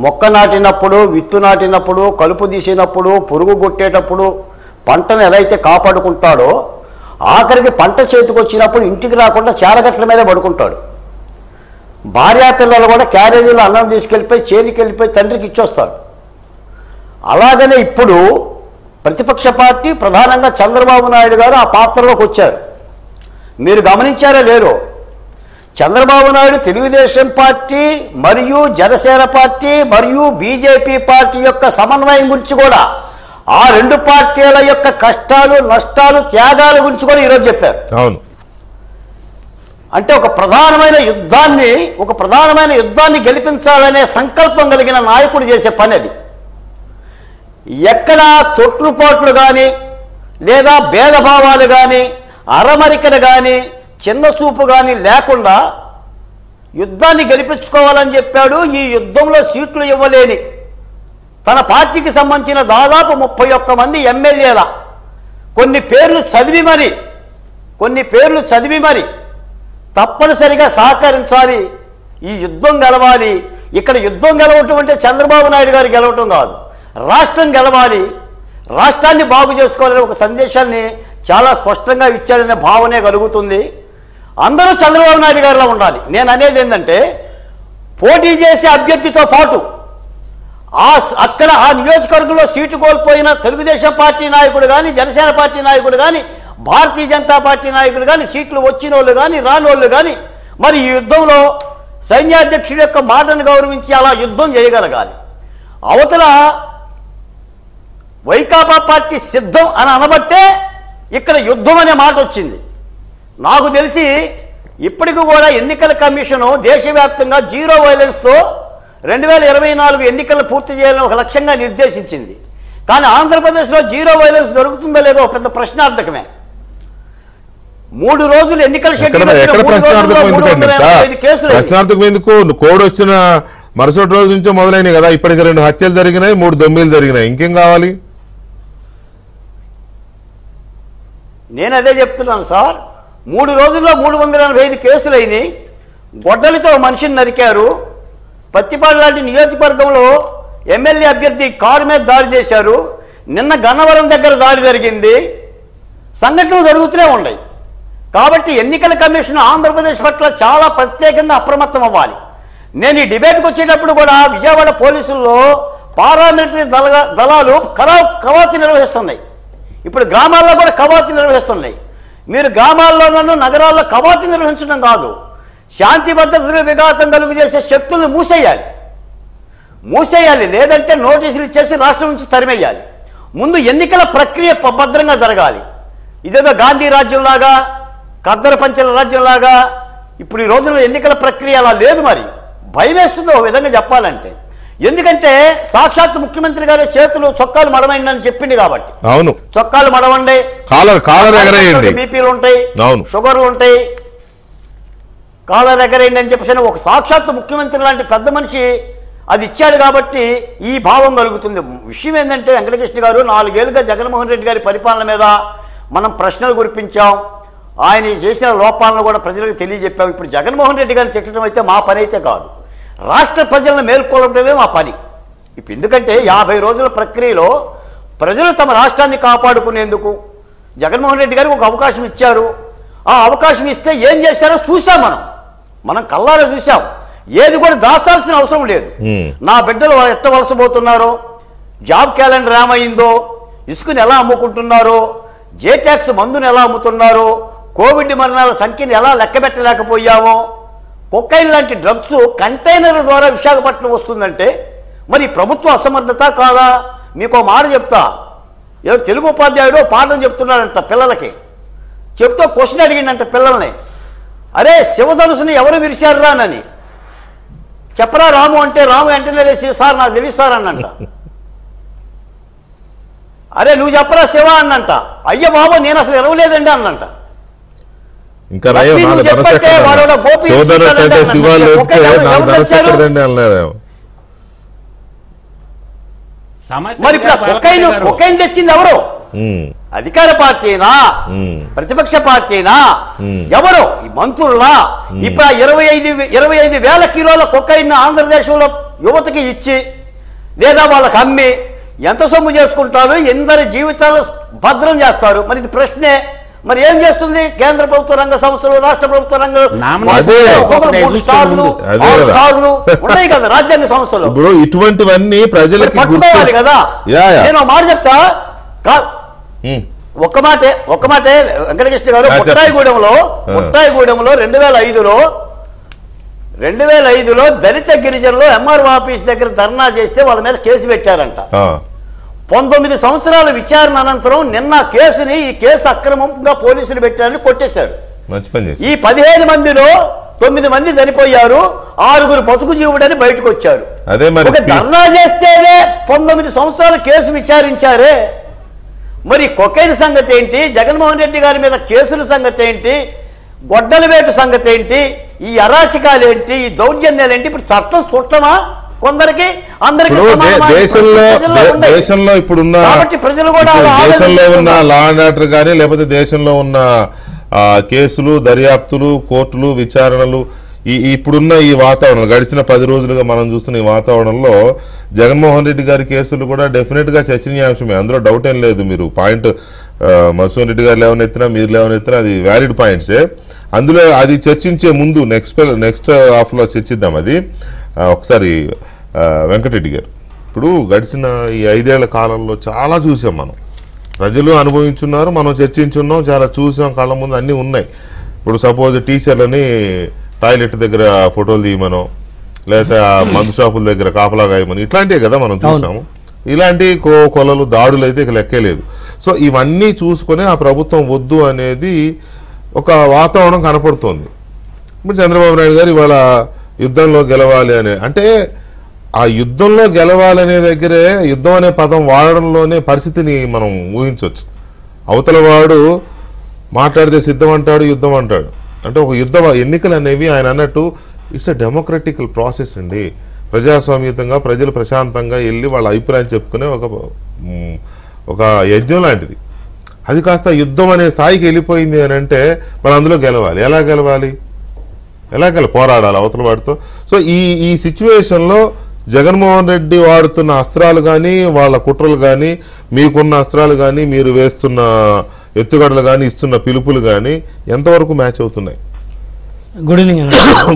మొక్క నాటినప్పుడు, విత్తు నాటినప్పుడు, కలుపు తీసినప్పుడు, పురుగు కొట్టేటప్పుడు పంటను ఎదైతే కాపాడుకుంటాడో ఆఖరికి పంట చేతికొచ్చినప్పుడు ఇంటికి రాకుండా చారగట్ల మీద పడుకుంటాడు. భార్యాపిల్లలు కూడా క్యారేజీలో అన్నం తీసుకెళ్ళిపోయి చేనికి వెళ్ళిపోయి తండ్రికి ఇచ్చొస్తారు. అలాగనే ఇప్పుడు ప్రతిపక్ష పార్టీ ప్రధానంగా చంద్రబాబు నాయుడు గారు ఆ పాత్రలోకి వచ్చారు. మీరు గమనించారో లేరో, చంద్రబాబు నాయుడు తెలుగుదేశం పార్టీ మరియు జనసేన పార్టీ మరియు బీజేపీ పార్టీ యొక్క సమన్వయం గురించి కూడా, ఆ 2 పార్టీల యొక్క కష్టాలు, నష్టాలు, త్యాగాల గురించి కూడా ఈరోజు చెప్పారు. అవును. అంటే ఒక ప్రధానమైన యుద్ధాన్ని గెలిపించాలనే సంకల్పం కలిగిన నాయకుడు చేసే పని అది. ఎక్కడ తొట్టుపాట్లు కానీ, లేదా భేదభావాలు కానీ, అరమరికలు కానీ, చిన్న చూపు కానీ లేకుండా యుద్ధాన్ని గెలిపించుకోవాలని చెప్పాడు. ఈ యుద్ధంలో సీట్లు ఇవ్వలేని తన పార్టీకి సంబంధించిన దాదాపు 31 మంది ఎమ్మెల్యేల కొన్ని పేర్లు చదివి మరి తప్పనిసరిగా సహకరించాలి. ఈ యుద్ధం గెలవాలి. ఇక్కడ యుద్ధం గెలవటం అంటే చంద్రబాబు నాయుడు గారు గెలవటం కాదు, రాష్ట్రం గెలవాలి, రాష్ట్రాన్ని బాగు చేసుకోవాలనే ఒక సందేశాన్ని చాలా స్పష్టంగా ఇచ్చాడనే భావనే కలుగుతుంది. అందరూ చంద్రబాబు నాయుడు గారిలో ఉండాలి. నేను అనేది ఏంటంటే, పోటీ చేసే అభ్యర్థితో పాటు అక్కడ ఆ నియోజకవర్గంలో సీటు కోల్పోయిన తెలుగుదేశం పార్టీ నాయకుడు కానీ, జనసేన పార్టీ నాయకుడు కానీ, భారతీయ జనతా పార్టీ నాయకుడు కానీ, సీట్లు వచ్చిన వాళ్ళు కానీ, రాని వాళ్ళు కానీ, మరి ఈ యుద్ధంలో సైన్యాధ్యక్షుడి యొక్క మాటను గౌరవించి అలా యుద్ధం చేయగలగాలి. అవతల వైకాపా పార్టీ సిద్ధం అని అనబట్టే ఇక్కడ యుద్ధం అనే మాట వచ్చింది. నాకు తెలిసి ఇప్పటికి కూడా ఎన్నికల కమిషను దేశవ్యాప్తంగా జీరో వైలెన్స్తో 2024 ఎన్నికలను పూర్తి చేయాలని ఒక లక్ష్యంగా నిర్దేశించింది. కానీ ఆంధ్రప్రదేశ్లో జీరో వైలెన్స్ జరుగుతుందో లేదో ఒక పెద్ద ప్రశ్నార్థకమే. 3 రోజులు ఎన్నికల షెడ్యూల్ కోడ్ వచ్చిన మరుసటి రోజు నుంచో మొదలైనవి కదా. ఇప్పటికి 2 హత్యలు జరిగినాయి, 3 దొంగలు జరిగినాయి. ఇంకేం కావాలి? నేను అదే చెప్తున్నాను సార్. 3 రోజుల్లో 385 కేసులు అయినాయి. గొడ్డలితో మనిషిని నరికారు. పత్తిపాడు లాంటి నియోజకవర్గంలో ఎమ్మెల్యే అభ్యర్థి కారు మీద దాడి చేశారు. నిన్న గన్నవరం దగ్గర దాడి జరిగింది. సంఘటనలు జరుగుతూనే ఉన్నాయి. కాబట్టి ఎన్నికల కమిషన్ ఆంధ్రప్రదేశ్ పట్ల చాలా ప్రత్యేకంగా అప్రమత్తం అవ్వాలి. నేను ఈ డిబేట్కి వచ్చేటప్పుడు కూడా విజయవాడ పోలీసుల్లో పారామిలిటరీ దళాలు కవాతు నిర్వహిస్తున్నాయి. ఇప్పుడు గ్రామాల్లో కూడా కవాతు నిర్వహిస్తున్నాయి. మీరు గ్రామాల్లోనూ నగరాల్లో కవాతు నిర్వహించడం కాదు, శాంతి భద్రతలు విఘాతం కలుగు చేసే శక్తులను మూసేయాలి. లేదంటే నోటీసులు ఇచ్చేసి రాష్ట్రం నుంచి తరిమేయాలి. ముందు ఎన్నికల ప్రక్రియ భద్రంగా జరగాలి. ఇదేదో గాంధీ రాజ్యంలాగా, కద్దర పంచల రాజ్యంలాగా ఇప్పుడు ఈ రోజుల్లో ఎన్నికల ప్రక్రియ అలా లేదు. మరి భయం వేస్తుంది ఒక విధంగా చెప్పాలంటే. ఎందుకంటే సాక్షాత్ ముఖ్యమంత్రి గారి చేతులు చొక్కాలు మడవండి అని చెప్పింది కాబట్టి. అవును, చొక్కాలు మడవండి, బీపీలు ఉంటాయి, షుగర్లు ఉంటాయి, కాలర్ ఎగరేయండి అని చెప్పేసి ఒక సాక్షాత్ ముఖ్యమంత్రి లాంటి పెద్ద మనిషి అది ఇచ్చాడు కాబట్టి ఈ భావం కలుగుతుంది. విషయం ఏంటంటే వెంకటకృష్ణ గారు 4 ఏళ్లుగా జగన్మోహన్ రెడ్డి గారి పరిపాలన మీద మనం ప్రశ్నలు కురిపించాం. ఆయన చేసిన లోపాలను కూడా ప్రజలకు తెలియజెప్పాం. ఇప్పుడు జగన్మోహన్ రెడ్డి గారిని తిట్టడం అయితే మా పని అయితే కాదు, రాష్ట్ర ప్రజలను మేల్కొలడమే మా పని. ఇప్పుడు ఎందుకంటే 50 రోజుల ప్రక్రియలో ప్రజలు తమ రాష్ట్రాన్ని కాపాడుకునేందుకు జగన్మోహన్ రెడ్డి గారికి ఒక అవకాశం ఇచ్చారు. ఆ అవకాశం ఇస్తే ఏం చేశారో చూసాం. మనం కళ్ళారా చూసాం. ఏది కూడా దాచాల్సిన అవసరం లేదు. నా బిడ్డలు ఎట్ట వలసపోతున్నారో, జాబ్ క్యాలెండర్ ఏమైందో, ఇసుకని ఎలా అమ్ముకుంటున్నారో, జేటాక్స్ మందుని ఎలా అమ్ముతున్నారో, కోవిడ్ మరణాల సంఖ్యను ఎలా లెక్కబెట్టలేకపోయామో, కొకైన్ లాంటి డ్రగ్స్ కంటైనర్ల ద్వారా విశాఖపట్నం వస్తుందంటే మరి ప్రభుత్వ అసమర్థత కాదా? మీకు మాట చెప్తా. ఏదో తెలుగు ఉపాధ్యాయుడు పాఠం చెప్తున్నాడంట పిల్లలకి. చెప్తూ క్వశ్చన్ అడిగిండంట పిల్లల్ని, అరే శివధనుసుని ఎవరు విరిశారు రానని చెప్పరా రాము అంటే, రాము వెంటనే లేచి సార్ నాకు తెలియదు సార్ అన్నంట. అరే నువ్వు చెప్పరా శివ అన్నంట. అయ్య బాబు నేను అసలు ఎరవలేదండి అన్నంట. ఇంకా మరి కొకైన్ తెచ్చింది ఎవరు? అధికార పార్టీనా, ప్రతిపక్ష పార్టీనా, ఎవరు? ఈ మంత్రులా? ఇప్పుడు 25,000 కిలోల కొకైన్ ఆంధ్రదేశంలో యువతకి ఇచ్చి లేదా వాళ్ళకి అమ్మి ఎంత సొమ్ము చేసుకుంటారు, ఎందరి జీవితాలు భద్రం చేస్తారు? మరి ఇది ప్రశ్నే. మరి ఏం చేస్తుంది కేంద్ర ప్రభుత్వ రంగ సంస్థలు, రాష్ట్ర ప్రభుత్వ రంగ ఉన్నాయి కదా రాజ్యాంగ సంస్థలు. ఇప్పుడు ఇటువంటివన్నీ ప్రజలకు పట్టుకోవాలి కదా. నేను మాట చెప్తా, ఒక్క మాటే వెంకటకృష్ణ గారు, ముట్టాయిగూడెంలో 2005లో దళిత గిరిజనులు ఎంఆర్ఓ ఆఫీస్ దగ్గర ధర్నా చేస్తే వాళ్ళ మీద కేసు పెట్టారంట. 19 సంవత్సరాల విచారణ అనంతరం నిన్న ఈ కేసు అక్రమంగా పోలీసులు పెట్టారని కొట్టేశారు. ఈ 15 మందిలో 9 మంది చనిపోయారు, 6 బతుకు జీవుడని బయటకు వచ్చారు. ఒక ధర్నా చేస్తేనే 19 సంవత్సరాల కేసు విచారించారే. మరి కొకైన్ సంగతి ఏంటి? జగన్మోహన్ రెడ్డి గారి మీద కేసుల సంగతి ఏంటి? గొడ్డల వేటు సంగతి ఏంటి? ఈ అరాచకాలు ఏంటి? ఈ దౌర్జన్యాలు ఏంటి? ఇప్పుడు చట్టం చుట్టమా కొందరికి? అందరికీ దేశంలో ఇప్పుడున్న దేశంలో ఉన్న లా అండ్ ఆర్డర్ కానీ లేకపోతే దేశంలో ఉన్న కేసులు, దర్యాప్తులు, కోర్టులు, విచారణలు, ఇప్పుడున్న ఈ వాతావరణం గడిచిన 10 రోజులుగా మనం చూస్తున్న ఈ వాతావరణంలో జగన్మోహన్ రెడ్డి గారి కేసులు కూడా డెఫినెట్ గా చర్చనీయాంశమే, అందులో డౌట్ ఏం లేదు. మీరు పాయింట్ మధుసూదన్ రెడ్డి గారు లేవనెత్తినా మీరు లేవనెత్తినా అది వ్యాలిడ్ పాయింట్సే. అందులో అది చర్చించే ముందు నెక్స్ట్ హాఫ్ లో చర్చిద్దాం. అది ఒకసారి వెంకటరెడ్డి గారు, ఇప్పుడు గడిచిన ఈ 5 ఏళ్ల కాలంలో చాలా చూసాం మనం, ప్రజలు అనుభవించున్నారు, మనం చర్చించున్నాం, చాలా చూసాం, కళ్ళ ముందు అన్నీ ఉన్నాయి. ఇప్పుడు సపోజ్ టీచర్లని టాయిలెట్ దగ్గర ఫోటోలు తీయమనో లేదా మందు షాపుల దగ్గర కాపలా గాయమని ఇట్లాంటివి కదా మనం చూసాము. ఇలాంటి కొలలు దాడులు అయితే ఇక లెక్కేలేదు. సో ఇవన్నీ చూసుకొని ఆ ప్రభుత్వం వద్దు అనేది ఒక వాతావరణం కనపడుతోంది. ఇప్పుడు చంద్రబాబు నాయుడు గారు ఇవాళ యుద్ధంలో గెలవాలి అంటే ఆ యుద్ధంలో గెలవాలనే దగ్గరే యుద్ధం అనే పదం వాడడంలోనే పరిస్థితిని మనం ఊహించవచ్చు. అవతల వాడు మాట్లాడితే సిద్ధం అంటాడు, యుద్ధం అంటాడు. అంటే ఒక ఎన్నికలు అనేవి ఆయన అన్నట్టు ఇట్స్ ఎ డెమోక్రటికల్ ప్రాసెస్ అండి. ప్రజాస్వామ్యతంగా ప్రజలు ప్రశాంతంగా వెళ్ళి వాళ్ళ అభిప్రాయం చెప్పుకునే ఒక యజ్ఞం లాంటిది. అది కాస్త యుద్ధం అనే స్థాయికి వెళ్ళిపోయింది అని అంటే మనం అందులో గెలవాలి. ఎలా గెలవాలి? ఎలాగెలా పోరాడాలి అవతల వాడితో. సో ఈ సిచ్యువేషన్లో జగన్మోహన్ రెడ్డి వాడుతున్న అస్త్రాలు కానీ వాళ్ళ కుట్రలు కానీ మీకున్న అస్త్రాలు కానీ మీరు వేస్తున్న ఎత్తుగడలు కానీ ఇస్తున్న పిలుపులు కానీ ఎంతవరకు మ్యాచ్ అవుతున్నాయి? Good evening.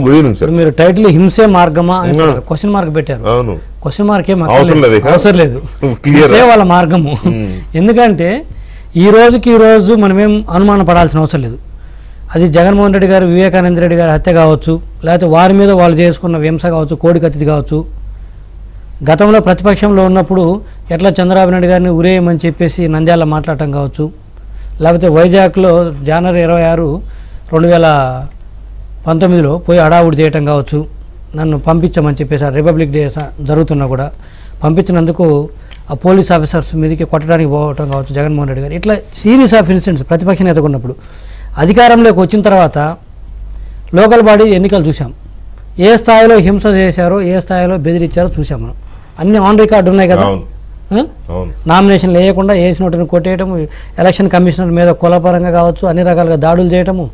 Good evening sir. మీరు టైటిల్ హింసే మార్గమా అని క్వశ్చన్ మార్క్ పెట్టారు. అవును, క్వశ్చన్ మార్క్ ఏం అవసరం లేదు, హింసే వాళ్ళ మార్గము. ఎందుకంటే ఈ రోజు మనమేం అనుమానం పడాల్సిన అవసరం లేదు. అది జగన్మోహన్ రెడ్డి గారు, వివేకానంద రెడ్డి గారి హత్య కావచ్చు, లేకపోతే వారి మీద వాళ్ళు చేసుకున్న హింస కావచ్చు, కోడి కత్తి కావచ్చు, గతంలో ప్రతిపక్షంలో ఉన్నప్పుడు ఎట్లా చంద్రబాబు నాయుడు గారిని ఉరేయమని చెప్పేసి నంద్యాల మాట్లాడటం కావచ్చు, లేకపోతే వైజాగ్లో జనవరి 26, 2019లో పోయి హడావుడి చేయటం కావచ్చు, నన్ను పంపించమని చెప్పేసి రిపబ్లిక్ డే జరుగుతున్నా కూడా పంపించినందుకు ఆ పోలీస్ ఆఫీసర్స్ మీదకి కొట్టడానికి పోవటం కావచ్చు జగన్మోహన్ రెడ్డి గారు. ఇట్లా సిరీస్ ఆఫ్ ఇన్సిడెంట్స్ ప్రతిపక్ష నేతగా ఉన్నప్పుడు. అధికారంలోకి వచ్చిన తర్వాత లోకల్ బాడీ ఎన్నికలు చూసాం, ఏ స్థాయిలో హింస చేశారో, ఏ స్థాయిలో బెదిరించారో చూసాం మనం. అన్ని ఆన్ రికార్డు ఉన్నాయి కదా. నామినేషన్లు వేయకుండా వేసిన నోటిని కొట్టేయటము, ఎలక్షన్ కమిషనర్ మీద కులపరంగా కావచ్చు అన్ని రకాలుగా దాడులు చేయటము,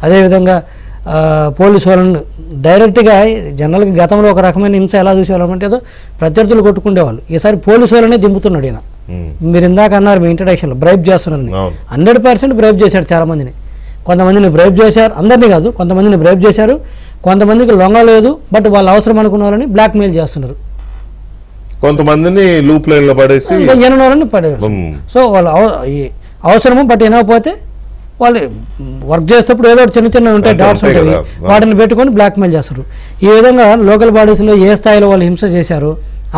అదేవిధంగా పోలీసు వాళ్ళని డైరెక్ట్గా జనరల్గా గతంలో ఒక రకమైన హింస ఎలా చూసేవాళ్ళం అంటే ఏదో ప్రత్యర్థులు కొట్టుకునేవాళ్ళు, ఈసారి పోలీసు వాళ్ళనే దింపుతున్నాడు ఈయన. మీరు ఇందాక అన్నారు మీ ఇంట్రడక్షన్లో బ్రైబ్ చేస్తున్నారని. 100% బ్రైబ్ చేశాడు చాలామందిని. కొంతమందిని బ్రైబ్ చేశారు, అందరినీ కాదు, కొంతమందిని బ్రైబ్ చేశారు, కొంతమందికి లొంగలేదు, బట్ వాళ్ళు అవసరం అనుకున్న వాళ్ళని బ్లాక్మెయిల్ చేస్తున్నారు, కొంతమందిని లూప్ లైన్లో పడేసి ఎనవాళ్ళని పడేస్తారు. సో వాళ్ళు అవసరము, బట్ వినకపోతే వాళ్ళు వర్క్ చేసేటప్పుడు ఏదో చిన్న ఉంటాయి, డాట్స్ ఉంటాయి, వాటిని పెట్టుకొని బ్లాక్మెయిల్ చేస్తారు. ఈ విధంగా లోకల్ బాడీస్లో ఏ స్థాయిలో వాళ్ళు హింస చేశారు,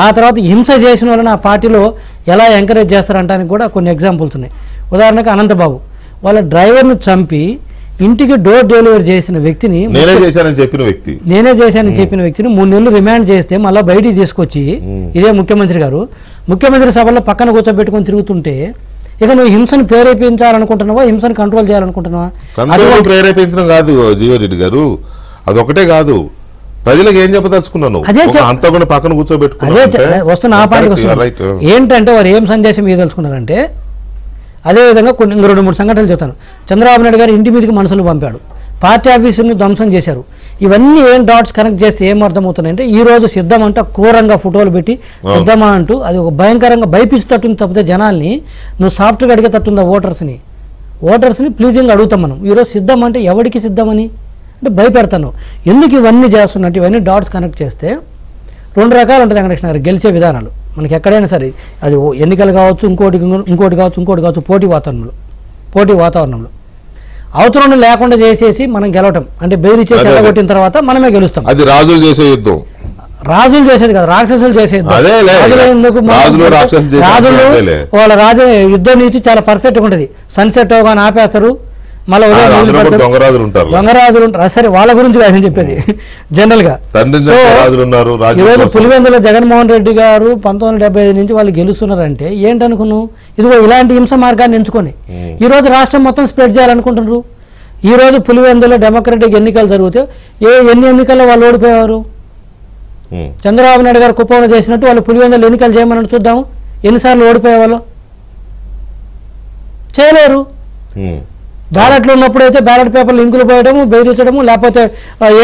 ఆ తర్వాత హింస చేసిన వాళ్ళని ఆ పార్టీలో ఎలా ఎంకరేజ్ చేస్తారంటానికి కూడా కొన్ని ఎగ్జాంపుల్స్ ఉన్నాయి. ఉదాహరణకు అనంతబాబు వాళ్ళ డ్రైవర్ను చంపి ఇంటికి డోర్ డెలివరీ చేసిన వ్యక్తిని, నేనే చేశానని చెప్పిన వ్యక్తిని 3 నెలలు రిమాండ్ చేస్తే మళ్ళీ బయటికి తీసుకొచ్చి ఇదే ముఖ్యమంత్రి సభలో పక్కన కూర్చోబెట్టుకొని తిరుగుతుంటే ఇక నువ్వు హింసను ప్రేరేపించాలనుకుంటున్నావా, హింసను కంట్రోల్ చేయాలనుకుంటున్నావా? ప్రేరేపించడం కాదు జీవారెడ్డి గారు, అదొకటే కాదు, ప్రజలకు ఏం చెప్పదలుచుకున్నాను అంతా కూడా పక్కన కూర్చోబెట్టుకున్నా వస్తున్న ఆ పార్టీకి ఏంటంటే వారు ఏం సందేశం ఇవ్వదలుచుకున్నారంటే, అదేవిధంగా కొన్ని 2-3 సంఘటనలు చెప్తాను. చంద్రబాబు నాయుడు గారు ఇంటి మీదకి మనుషులు పంపాడు, పార్టీ ఆఫీసుని ధ్వంసం చేశారు. ఇవన్నీ ఏం డాట్స్ కనెక్ట్ చేస్తే ఏం అర్థమవుతున్నాయంటే, ఈ రోజు సిద్ధం అంటే క్రూరంగా ఫోటోలు పెట్టి సిద్ధమా అంటూ అది ఒక భయంకరంగా భయపిస్తట్టుంది తప్పితే జనాల్ని నువ్వు సాఫ్ట్గా అడిగేటట్టుందా ఓటర్స్ని ప్లీజింగ్ అడుగుతాం మనం. ఈరోజు సిద్ధం అంటే ఎవరికి సిద్ధమని అంటే భయపెడతాను. ఎందుకు ఇవన్నీ చేస్తున్నట్టు ఇవన్నీ డాట్స్ కనెక్ట్ చేస్తే 2 రకాలు ఉంటుంది వెంకటకృష్ణ గారు గెలిచే విధానాలు మనకి ఎక్కడైనా సరే, అది ఎన్నికలు కావచ్చు, ఇంకోటి కావచ్చు, పోటీ వాతావరణంలో అవతరం లేకుండా చేసేసి మనం గెలవటం అంటే బెదిరించేసి ఎల్లగొట్టిన తర్వాత మనమే గెలుస్తాం. అది రాజులు చేసే యుద్ధం, రాజులు చేసేది కాదు, రాక్షసులు చేసేది. రాజులు వాళ్ళ యుద్ధ నీతి చాలా పర్ఫెక్ట్గా ఉంటుంది. సన్సెట్ అవగానే ఆపేస్తారు, మళ్ళీ దొంగరాజులు ఉంటారు. సరే వాళ్ళ గురించి ఆయన చెప్పేది జనరల్ గా. ఈరోజు పులివెందుల జగన్మోహన్ రెడ్డి గారు 1975 నుంచి వాళ్ళు గెలుస్తున్నారంటే ఏంటనుకున్నావు? ఇదిగో ఇలాంటి హింస మార్గాన్ని ఎంచుకొని ఈరోజు రాష్ట్రం మొత్తం స్ప్రెడ్ చేయాలనుకుంటున్నారు. ఈరోజు పులివెందుల డెమోక్రటిక్ ఎన్నికలు జరిగితే ఎన్ని ఎన్నికల్లో వాళ్ళు ఓడిపోయేవారు? చంద్రబాబు నాయుడు గారు కుప్పంలో చేసినట్టు వాళ్ళు పులివెందుల ఎన్నికలు చేయమని చూద్దాము, ఎన్నిసార్లు ఓడిపోయేవాళ్ళు? చేయలేరు. బ్యాలెట్లు ఉన్నప్పుడైతే బ్యాలెట్ పేపర్లు ఇంకులు పోయడము, బెదిరించడము, లేకపోతే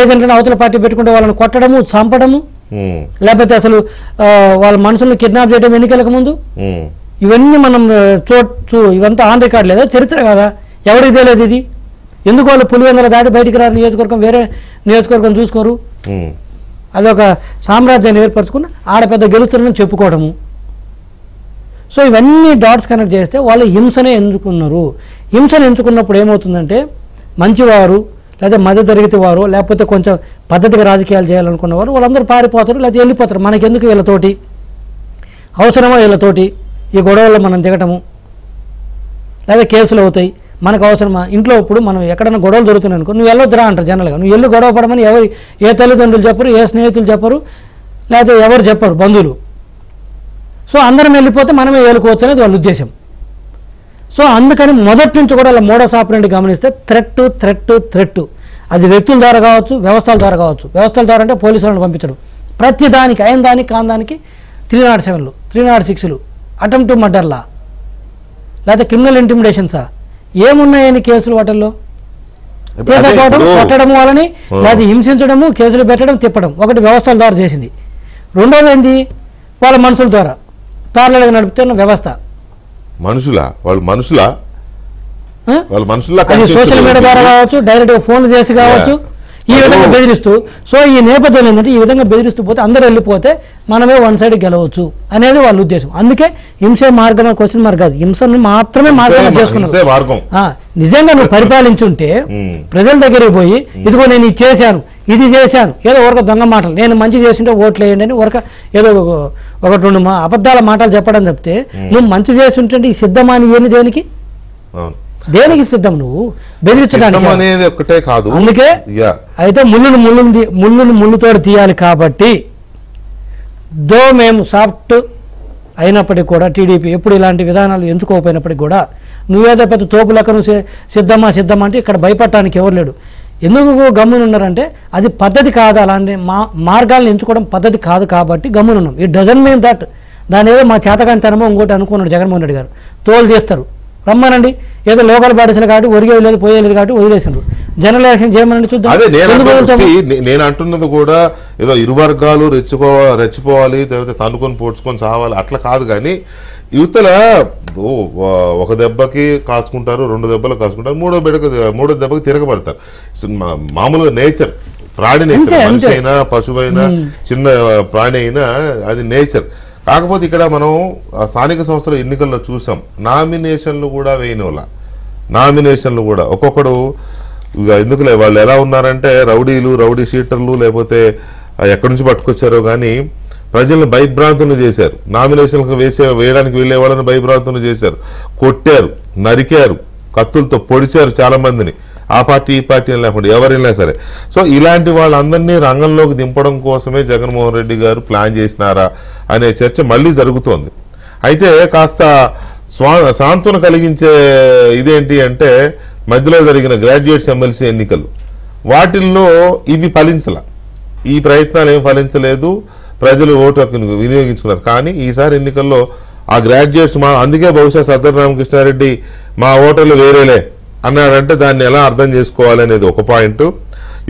ఏజెంట్లను అవతల పార్టీ పెట్టుకుంటే వాళ్ళని కొట్టడము, చంపడము, లేకపోతే అసలు వాళ్ళ మనుషులను కిడ్నాప్ చేయడం ఎన్నికలకు ముందు, ఇవన్నీ మనం ఇవంతా ఆన్ రికార్డ్ లేదా, చరిత్ర కదా, ఎవరికి తెలియదు ఇది. ఎందుకు వాళ్ళు పులివెందుల దాటి బయటికి రారు, నియోజకవర్గం వేరే నియోజకవర్గం చూసుకోరు? అదొక సామ్రాజ్యాన్ని ఏర్పరచుకుని ఆడ పెద్ద గెలుస్తారని చెప్పుకోవడము. సో ఇవన్నీ డాట్స్ కనెక్ట్ చేస్తే వాళ్ళు హింసనే ఎంచుకున్నారు. హింసను ఎంచుకున్నప్పుడు ఏమవుతుందంటే మంచివారు లేదా మధ్యతరగతి వారు లేకపోతే కొంచెం పద్ధతిగా రాజకీయాలు చేయాలనుకున్నవారు వాళ్ళందరూ పారిపోతారు లేదా వెళ్ళిపోతారు. మనకెందుకు వీళ్ళతోటి, అవసరమా వీళ్ళతోటి ఈ గొడవల్లో మనం దిగటము, లేదా కేసులు అవుతాయి, మనకు అవసరమా? ఇంట్లో ఇప్పుడు మనం ఎక్కడైనా గొడవలు దొరుకుతున్నాయి అనుకో, నువ్వు వెళ్ళొద్దురా అంటారు జనరల్గా. నువ్వు వెళ్ళి గొడవ పడమని ఏ తల్లిదండ్రులు చెప్పరు, ఏ స్నేహితులు చెప్పరు, లేకపోతే ఎవరు చెప్పరు, బంధువులు. సో అందరం వెళ్ళిపోతే మనమే వేలుకోవచ్చు అనేది వాళ్ళ ఉద్దేశం. సో అందుకని మొదటి నుంచి కూడా వాళ్ళ మోడస్ ఆపరెండి గమనిస్తే థ్రెట్ అది వ్యక్తుల ద్వారా కావచ్చు, వ్యవస్థల ద్వారా కావచ్చు. వ్యవస్థల ద్వారా అంటే పోలీసులను పంపించడం, ప్రతి దానికి అయిన దానికి కాని దానికి 307లు 306లు అటెంప్ట్ మర్డర్లా లేదా క్రిమినల్ ఇంటిమిడేషన్సా ఏమున్నాయని కేసులు వాటిల్లో తీసుకోవడం, కొట్టడం వాళ్ళని, లేదా హింసించడము, కేసులు పెట్టడం, తిప్పడం ఒకటి వ్యవస్థల ద్వారా చేసింది. రెండోది ఏంది, వాళ్ళ మనుషుల ద్వారా ప్యారలల్గా నడుపుతున్న వ్యవస్థ. వాళ్ళు మనుషులా అది సోషల్ మీడియా ద్వారా కావచ్చు, డైరెక్ట్గా ఫోన్లు చేసి కావచ్చు, ఈ విధంగా బెదిరిస్తూ. సో ఈ నేపథ్యం ఏంటంటే, ఈ విధంగా బెదిరిస్తూ పోతే అందరూ వెళ్ళిపోతే మనమే వన్ సైడ్ గెలవచ్చు అనేది వాళ్ళ ఉద్దేశం. అందుకే హింసే మార్గం క్వశ్చన్ మార్క్ కాదు, హింసను మాత్రమే మార్గం చేసుకున్నాం. నిజంగా నువ్వు పరిపాలించుంటే ప్రజల దగ్గరికి పోయి, ఇదిగో నేను ఇది చేశాను, ఇది చేశాను, ఏదో ఒక దొంగ మాటలు, నేను మంచి చేసింటే ఓట్లు వేయండి అని ఏదో ఒకటి రెండు అబద్ధాల మాటలు చెప్పడం చెప్తే, నువ్వు మంచి చేస్తుంటే ఈ సిద్ధమా అని ఏమి దేనికి దేనికి సిద్ధం? నువ్వు బెదిరించడానికి అనేది ఒకటే కాదు. అందుకే అయితే ముళ్ళుని ముళ్ళుతో తీయాలి. కాబట్టి మేము సాఫ్ట్ అయినప్పటికీ కూడా టీడీపీ ఎప్పుడు ఇలాంటి విధానాలు ఎంచుకోకపోయినప్పటికీ కూడా నువ్వేదో పెద్ద తోపు లెక్కను సిద్ధమా అంటే ఇక్కడ భయపడటానికి ఎవరు లేడు. ఎందుకు గమ్మునున్నారంటే అది పద్ధతి కాదు, అలాంటి మార్గాలను ఎంచుకోవడం పద్ధతి కాదు కాబట్టి గమ్మునున్నాం. ఇట్ డజంట్ మీన్ దట్ దాని ఏదో మా చేతకాంతనమో ఇంకోటి అనుకున్నాడు జగన్మోహన్ రెడ్డి గారు. తోలు చేస్తారు, రమ్మనండి, ఏదో లోకల్ బాడీసులు కాబట్టి ఒరిగేది లేదు, పోయేది కాబట్టి వదిలేసినారు. జనరల్ ఎలక్షన్ చేయమని చూద్దాం. నేను అంటున్నది కూడా ఏదో ఇరు వర్గాలు రెచ్చిపోవాలి, లేకపోతే తనుకొని పోడ్చుకొని చావాలి అట్లా కాదు. కానీ యువతల ఒక దెబ్బకి కాచుకుంటారు, రెండు దెబ్బలు కాచుకుంటారు, మూడో దెబ్బకి తిరగబడతారు. మామూలుగా నేచర్, ప్రాణి నేచర్, మనిషి అయినా పశువు అయినా చిన్న ప్రాణి అయినా అది నేచర్. కాకపోతే ఇక్కడ మనం స్థానిక సంస్థల ఎన్నికల్లో చూసాం, నామినేషన్లు కూడా వేయని వాళ్ళ నామినేషన్లు కూడా ఒక్కొక్కడు ఎందుకులే వాళ్ళు ఎలా ఉన్నారంటే రౌడీ షీటర్లు, లేకపోతే ఎక్కడి నుంచి పట్టుకొచ్చారో కానీ ప్రజలను భయభ్రాంతులు చేశారు. నామినేషన్లకు వేయడానికి వెళ్ళే వాళ్ళని భయభ్రాంతులు చేశారు, కొట్టారు, నరికారు, కత్తులతో పొడిచారు చాలా మందిని. ఆ పార్టీ ఈ పార్టీ అని లేకుండా ఎవరైనా సరే. సో ఇలాంటి వాళ్ళందరినీ రంగంలోకి దింపడం కోసమే జగన్మోహన్ రెడ్డి గారు ప్లాన్ చేసినారా అనే చర్చ మళ్ళీ జరుగుతోంది. అయితే కాస్త సాంత్వన కలిగించే ఇదేంటి అంటే, మధ్యలో జరిగిన గ్రాడ్యుయేట్స్ ఎమ్మెల్సీ ఎన్నికలు వాటిల్లో ఇవి ఫలించల, ఈ ప్రయత్నాలు ఏం ఫలించలేదు, ప్రజలు ఓటు హక్కును వినియోగించుకున్నారు. కానీ ఈసారి ఎన్నికల్లో ఆ గ్రాడ్యుయేట్స్ అందుకే బహుశా సజ్జల రామకృష్ణారెడ్డి మా ఓటర్లు వేరేలే అన్నాడంటే దాన్ని ఎలా అర్థం చేసుకోవాలనేది ఒక పాయింట్.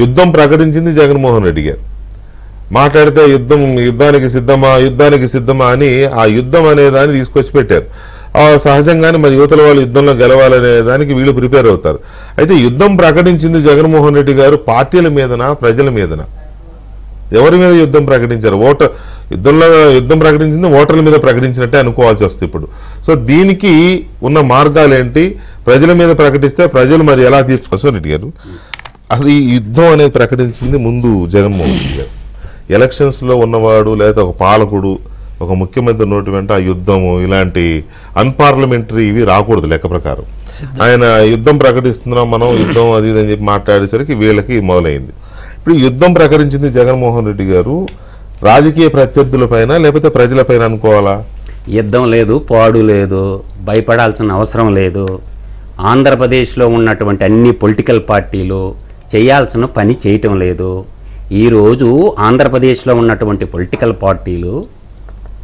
యుద్ధం ప్రకటించింది జగన్మోహన్ రెడ్డి గారు. మాట్లాడితే యుద్ధానికి సిద్ధమా అని ఆ యుద్ధం అనే దాన్ని తీసుకొచ్చి పెట్టారు. సహజంగానే మరి యువతల వాళ్ళు యుద్ధంలో గెలవాలనే దానికి వీళ్ళు ప్రిపేర్ అవుతారు. అయితే యుద్ధం ప్రకటించింది జగన్మోహన్ రెడ్డి గారు పార్టీల మీదనా ప్రజల మీదనా? ఎవరి మీద యుద్ధం ప్రకటించారు? యుద్ధం ప్రకటించింది ఓటర్ల మీద ప్రకటించినట్టే అనుకోవాల్సి వస్తుంది ఇప్పుడు. సో దీనికి ఉన్న మార్గాలు ఏంటి? ప్రజల మీద ప్రకటిస్తే ప్రజలు మరి ఎలా తీర్చుకోవచ్చు రెడ్డి గారు? అసలు ఈ యుద్ధం అనేది ప్రకటించింది ముందు జగన్మోహన్ రెడ్డి గారు. ఎలక్షన్స్లో ఉన్నవాడు లేదా ఒక పాలకుడు, ఒక ముఖ్యమంత్రి నోటి వెంట ఆ యుద్ధము ఇలాంటి అన్పార్లమెంటరీ ఇవి రాకూడదు లెక్క ప్రకారం. ఆయన యుద్ధం ప్రకటిస్తున్నాం మనం, యుద్ధం అది అని చెప్పి మాట్లాడేసరికి వీళ్ళకి మొదలైంది. ఇప్పుడు యుద్ధం ప్రకటించింది జగన్మోహన్ రెడ్డి గారు రాజకీయ ప్రత్యర్థులపైన లేకపోతే ప్రజలపైన అనుకోవాలా? యుద్ధం లేదు, పాడు లేదు, భయపడాల్సిన అవసరం లేదు. ఆంధ్రప్రదేశ్లో ఉన్నటువంటి అన్ని పొలిటికల్ పార్టీలు చేయాల్సిన పని చేయటం లేదు. ఈరోజు ఆంధ్రప్రదేశ్లో ఉన్నటువంటి పొలిటికల్ పార్టీలు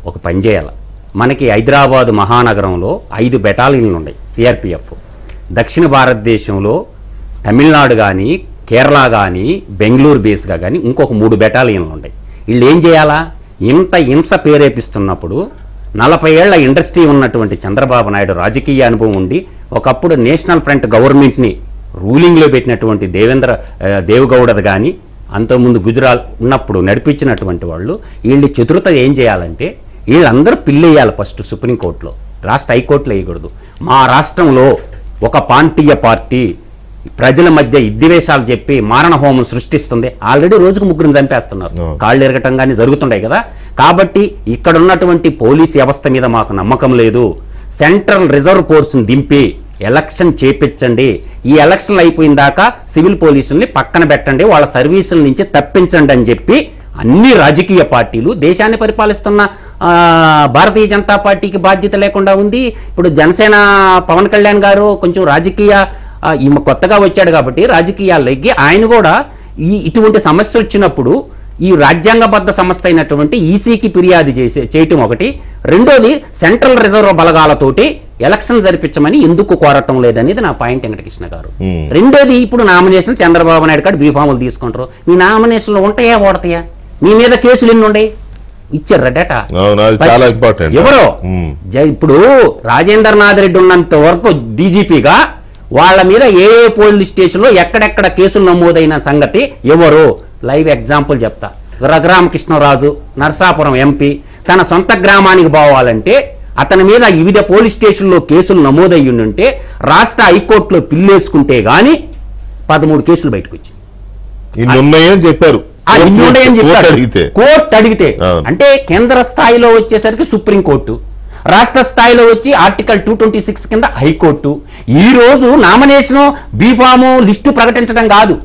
ఒక పని చేయాలి. మనకి హైదరాబాదు మహానగరంలో 5 బెటాలియన్లు ఉన్నాయి సిఆర్పిఎఫ్. దక్షిణ భారతదేశంలో తమిళనాడు కానీ కేరళ కానీ బెంగళూరు బేస్గా కానీ ఇంకొక 3 బెటాలియన్లు ఉన్నాయి. వీళ్ళు ఏం చేయాలా? ఇంత హింస ప్రేరేపిస్తున్నప్పుడు 40 ఏళ్ల ఇండస్ట్రీ ఉన్నటువంటి చంద్రబాబు నాయుడు రాజకీయ అనుభవం ఉండి ఒకప్పుడు నేషనల్ ఫ్రంట్ గవర్నమెంట్ని రూలింగ్లో పెట్టినటువంటి దేవగౌడది కానీ అంతకుముందు గుజరాత్ ఉన్నప్పుడు నడిపించినటువంటి వాళ్ళు వీళ్ళు చతురత ఏం చేయాలంటే వీళ్ళందరూ పిల్లేయాలి ఫస్ట్ సుప్రీంకోర్టులో, రాష్ట్ర హైకోర్టులో వేయకూడదు. మా రాష్ట్రంలో ఒక ప్రాంతీయ పార్టీ ప్రజల మధ్య ఇద్దివేషాలు చెప్పి మారణ హోమం సృష్టిస్తుంది. ఆల్రెడీ రోజుకు 3 చంపేస్తున్నారు, కాళ్ళు ఎరగటం కానీ జరుగుతుంటాయి కదా. కాబట్టి ఇక్కడ ఉన్నటువంటి పోలీస్ వ్యవస్థ మీద మాకు నమ్మకం లేదు. సెంట్రల్ రిజర్వ్ ఫోర్స్ని దింపి ఎలక్షన్ చేపించండి. ఈ ఎలక్షన్లు అయిపోయిన దాకా సివిల్ పోలీసుల్ని పక్కన పెట్టండి, వాళ్ళ సర్వీసుల నుంచి తప్పించండి అని చెప్పి అన్ని రాజకీయ పార్టీలు, దేశాన్ని పరిపాలిస్తున్న భారతీయ జనతా పార్టీకి బాధ్యత లేకుండా ఉంది. ఇప్పుడు జనసేన పవన్ కళ్యాణ్ గారు కొంచెం రాజకీయ ఈమె కొత్తగా వచ్చాడు కాబట్టి రాజకీయాల్లోకి ఆయన కూడా ఇటువంటి సమస్య వచ్చినప్పుడు ఈ రాజ్యాంగబద్ధ సంస్థ అయినటువంటి ఈసీకి ఫిర్యాదు చేయటం ఒకటి. రెండోది సెంట్రల్ రిజర్వ్ బలగాలతోటి ఎలక్షన్ జరిపించమని ఎందుకు కోరటం లేదనేది నా పాయింట్ వెంకటకృష్ణ గారు. రెండోది, ఇప్పుడు నామినేషన్ చంద్రబాబు నాయుడు కాదు బీఫాములు తీసుకుంటారు. మీ నామినేషన్లు ఉంటాయా ఓడతాయా? మీ మీద కేసులు ఎన్ని ఉన్నాయి? ఇచ్చారు డేటా చాలా ఇంపార్టెంట్. ఎవరో ఇప్పుడు రాజేంద్రనాథ్ రెడ్డి ఉన్నంత వరకు డీజీపీగా వాళ్ళ మీద ఏ పోలీస్ స్టేషన్లో ఎక్కడెక్కడ కేసులు నమోదైన సంగతి ఎవరు లైవ్ ఎగ్జాంపుల్ చెప్తా. రఘురామకృష్ణరాజు నర్సాపురం ఎంపీ తన సొంత గ్రామానికి పోవాలంటే అతని మీద వివిధ పోలీస్ స్టేషన్లో కేసులు నమోదయ్యి ఉంటే రాష్ట్ర హైకోర్టులో పిల్లేసుకుంటే గాని 13 కేసులు బయటకు వచ్చింది. చెప్పారు కోర్టు అడిగితే అంటే కేంద్ర స్థాయిలో వచ్చేసరికి సుప్రీంకోర్టు, రాష్ట్ర స్థాయిలో వచ్చి ఆర్టికల్ 226 కింద హైకోర్టు. ఈ రోజు నామినేషన్ బీఫాము లిస్టు ప్రకటించడం కాదు,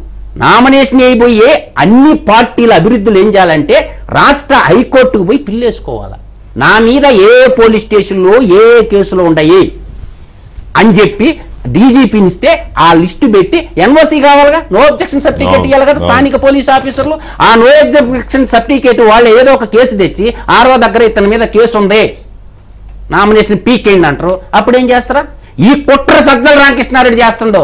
నామినేషన్ అయిపోయే అన్ని పార్టీల అభివృద్ధులు ఏం చేయాలంటే రాష్ట్ర హైకోర్టుకు పోయి పిల్లేసుకోవాలి. నా మీద ఏ పోలీస్ స్టేషన్లో ఏ కేసులో ఉన్నాయి అని చెప్పి డీజీపీని ఇస్తే ఆ లిస్టు పెట్టి ఎన్ఓసీ కావాలిగా, నో అబ్జెక్షన్ సర్టిఫికేట్ ఇవ్వాలి కదా స్థానిక పోలీస్ ఆఫీసర్లు. ఆ నో అబ్జెక్షన్ సర్టిఫికేట్ వాళ్ళు ఏదో ఒక కేసు తెచ్చి ఆర్ఓ దగ్గర ఇతని మీద కేసు ఉంది నామినేషన్ పీకేయండి అంటారు. అప్పుడు ఏం చేస్తారా? ఈ కుట్ర సజ్జల రామకృష్ణారెడ్డి చేస్తుండో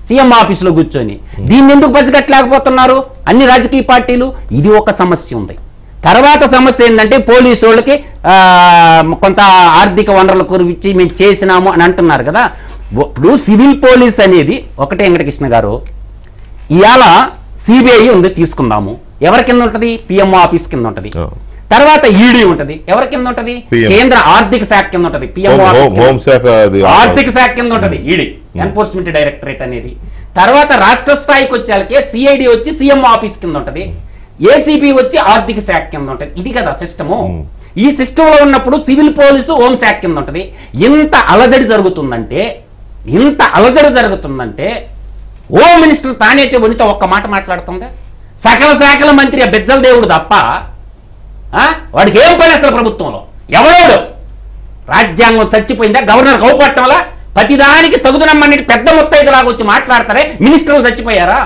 సీఎం ఆఫీసులో కూర్చొని దీన్ని ఎందుకు పసిగట్టలేకపోతున్నారు అన్ని రాజకీయ పార్టీలు? ఇది ఒక సమస్య ఉంది. తర్వాత సమస్య ఏంటంటే పోలీసు వాళ్ళకి కొంత ఆర్థిక వనరుల కురిపించి మేము చేసినాము అని అంటున్నారు కదా. ఇప్పుడు సివిల్ పోలీస్ అనేది ఒకటే వెంకటకృష్ణ గారు, ఇవాళ సిబిఐ ఉంది తీసుకుందాము, ఎవరి కింద ఉంటుంది? పిఎంఓ ఆఫీస్ కింద ఉంటుంది. తర్వాత ఈడీ ఉంటది, ఎవరి కింద ఉంటది? కేంద్ర ఆర్థిక శాఖ కింద ఉంటది. పిఎంఓ ఆర్థిక శాఖ కింద ఉంటది ఈడీ, ఎన్ఫోర్స్మెంట్ డైరెక్టరేట్ అనేది. తర్వాత రాష్ట్ర స్థాయికి వచ్చేకే సిఐడి వచ్చి సీఎం ఆఫీస్ కింద ఉంటది, ఏసీబీ వచ్చి ఆర్థిక శాఖ కింద ఉంటది. ఇది కదా సిస్టము. ఈ సిస్టంలో ఉన్నప్పుడు సివిల్ పోలీసు హోంశాఖ కింద ఉంటది. ఇంత అలజడి జరుగుతుందంటే హోమ్ మినిస్టర్ తానేటే వనితో ఒక్క మాట మాట్లాడుతుంది. సకల శాఖల మంత్రి బెజ్జల దేవుడు తప్ప వాడికి ఏం పని అసలు ప్రభుత్వంలో? ఎవడోడు రాజ్యాంగం చచ్చిపోయిందా? గవర్నర్ కౌపట్టం వల్ల ప్రతిదానికి తగుదనమ్మని పెద్ద ముత్తైదులాగా వచ్చి మాట్లాడతారే. మినిస్టర్లు చచ్చిపోయారా?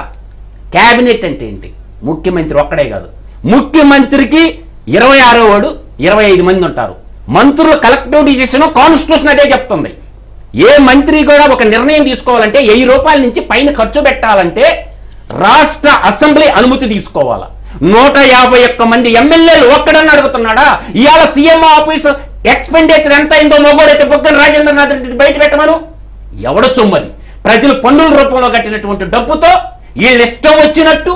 క్యాబినెట్ అంటే ఏంటి? ముఖ్యమంత్రి ఒక్కడే కాదు, ముఖ్యమంత్రికి 26వ వాడు 25 మంది ఉంటారు. మంత్రులు కలెక్టివ్ డిసిషన్ కాన్స్టిట్యూషన్ అదే చెప్తుంది. ఏ మంత్రి కూడా ఒక నిర్ణయం తీసుకోవాలంటే 1000 రూపాయల నుంచి పైన ఖర్చు పెట్టాలంటే రాష్ట్ర అసెంబ్లీ అనుమతి తీసుకోవాలా. 151 మంది ఎమ్మెల్యేలు ఒక్కడన్నా అడుగుతున్నాడా? ఇవాళ సీఎం ఆఫీస్ ఎక్స్పెండిచర్ ఎంత అయిందో మొగోడైతే పొద్దున రాజేంద్రనాథ్ రెడ్డి బయట పెట్టమను. ఎవడ సొమ్మది? ప్రజలు పన్నుల రూపంలో కట్టినటువంటి డబ్బుతో వీళ్ళు ఇష్టం వచ్చినట్టు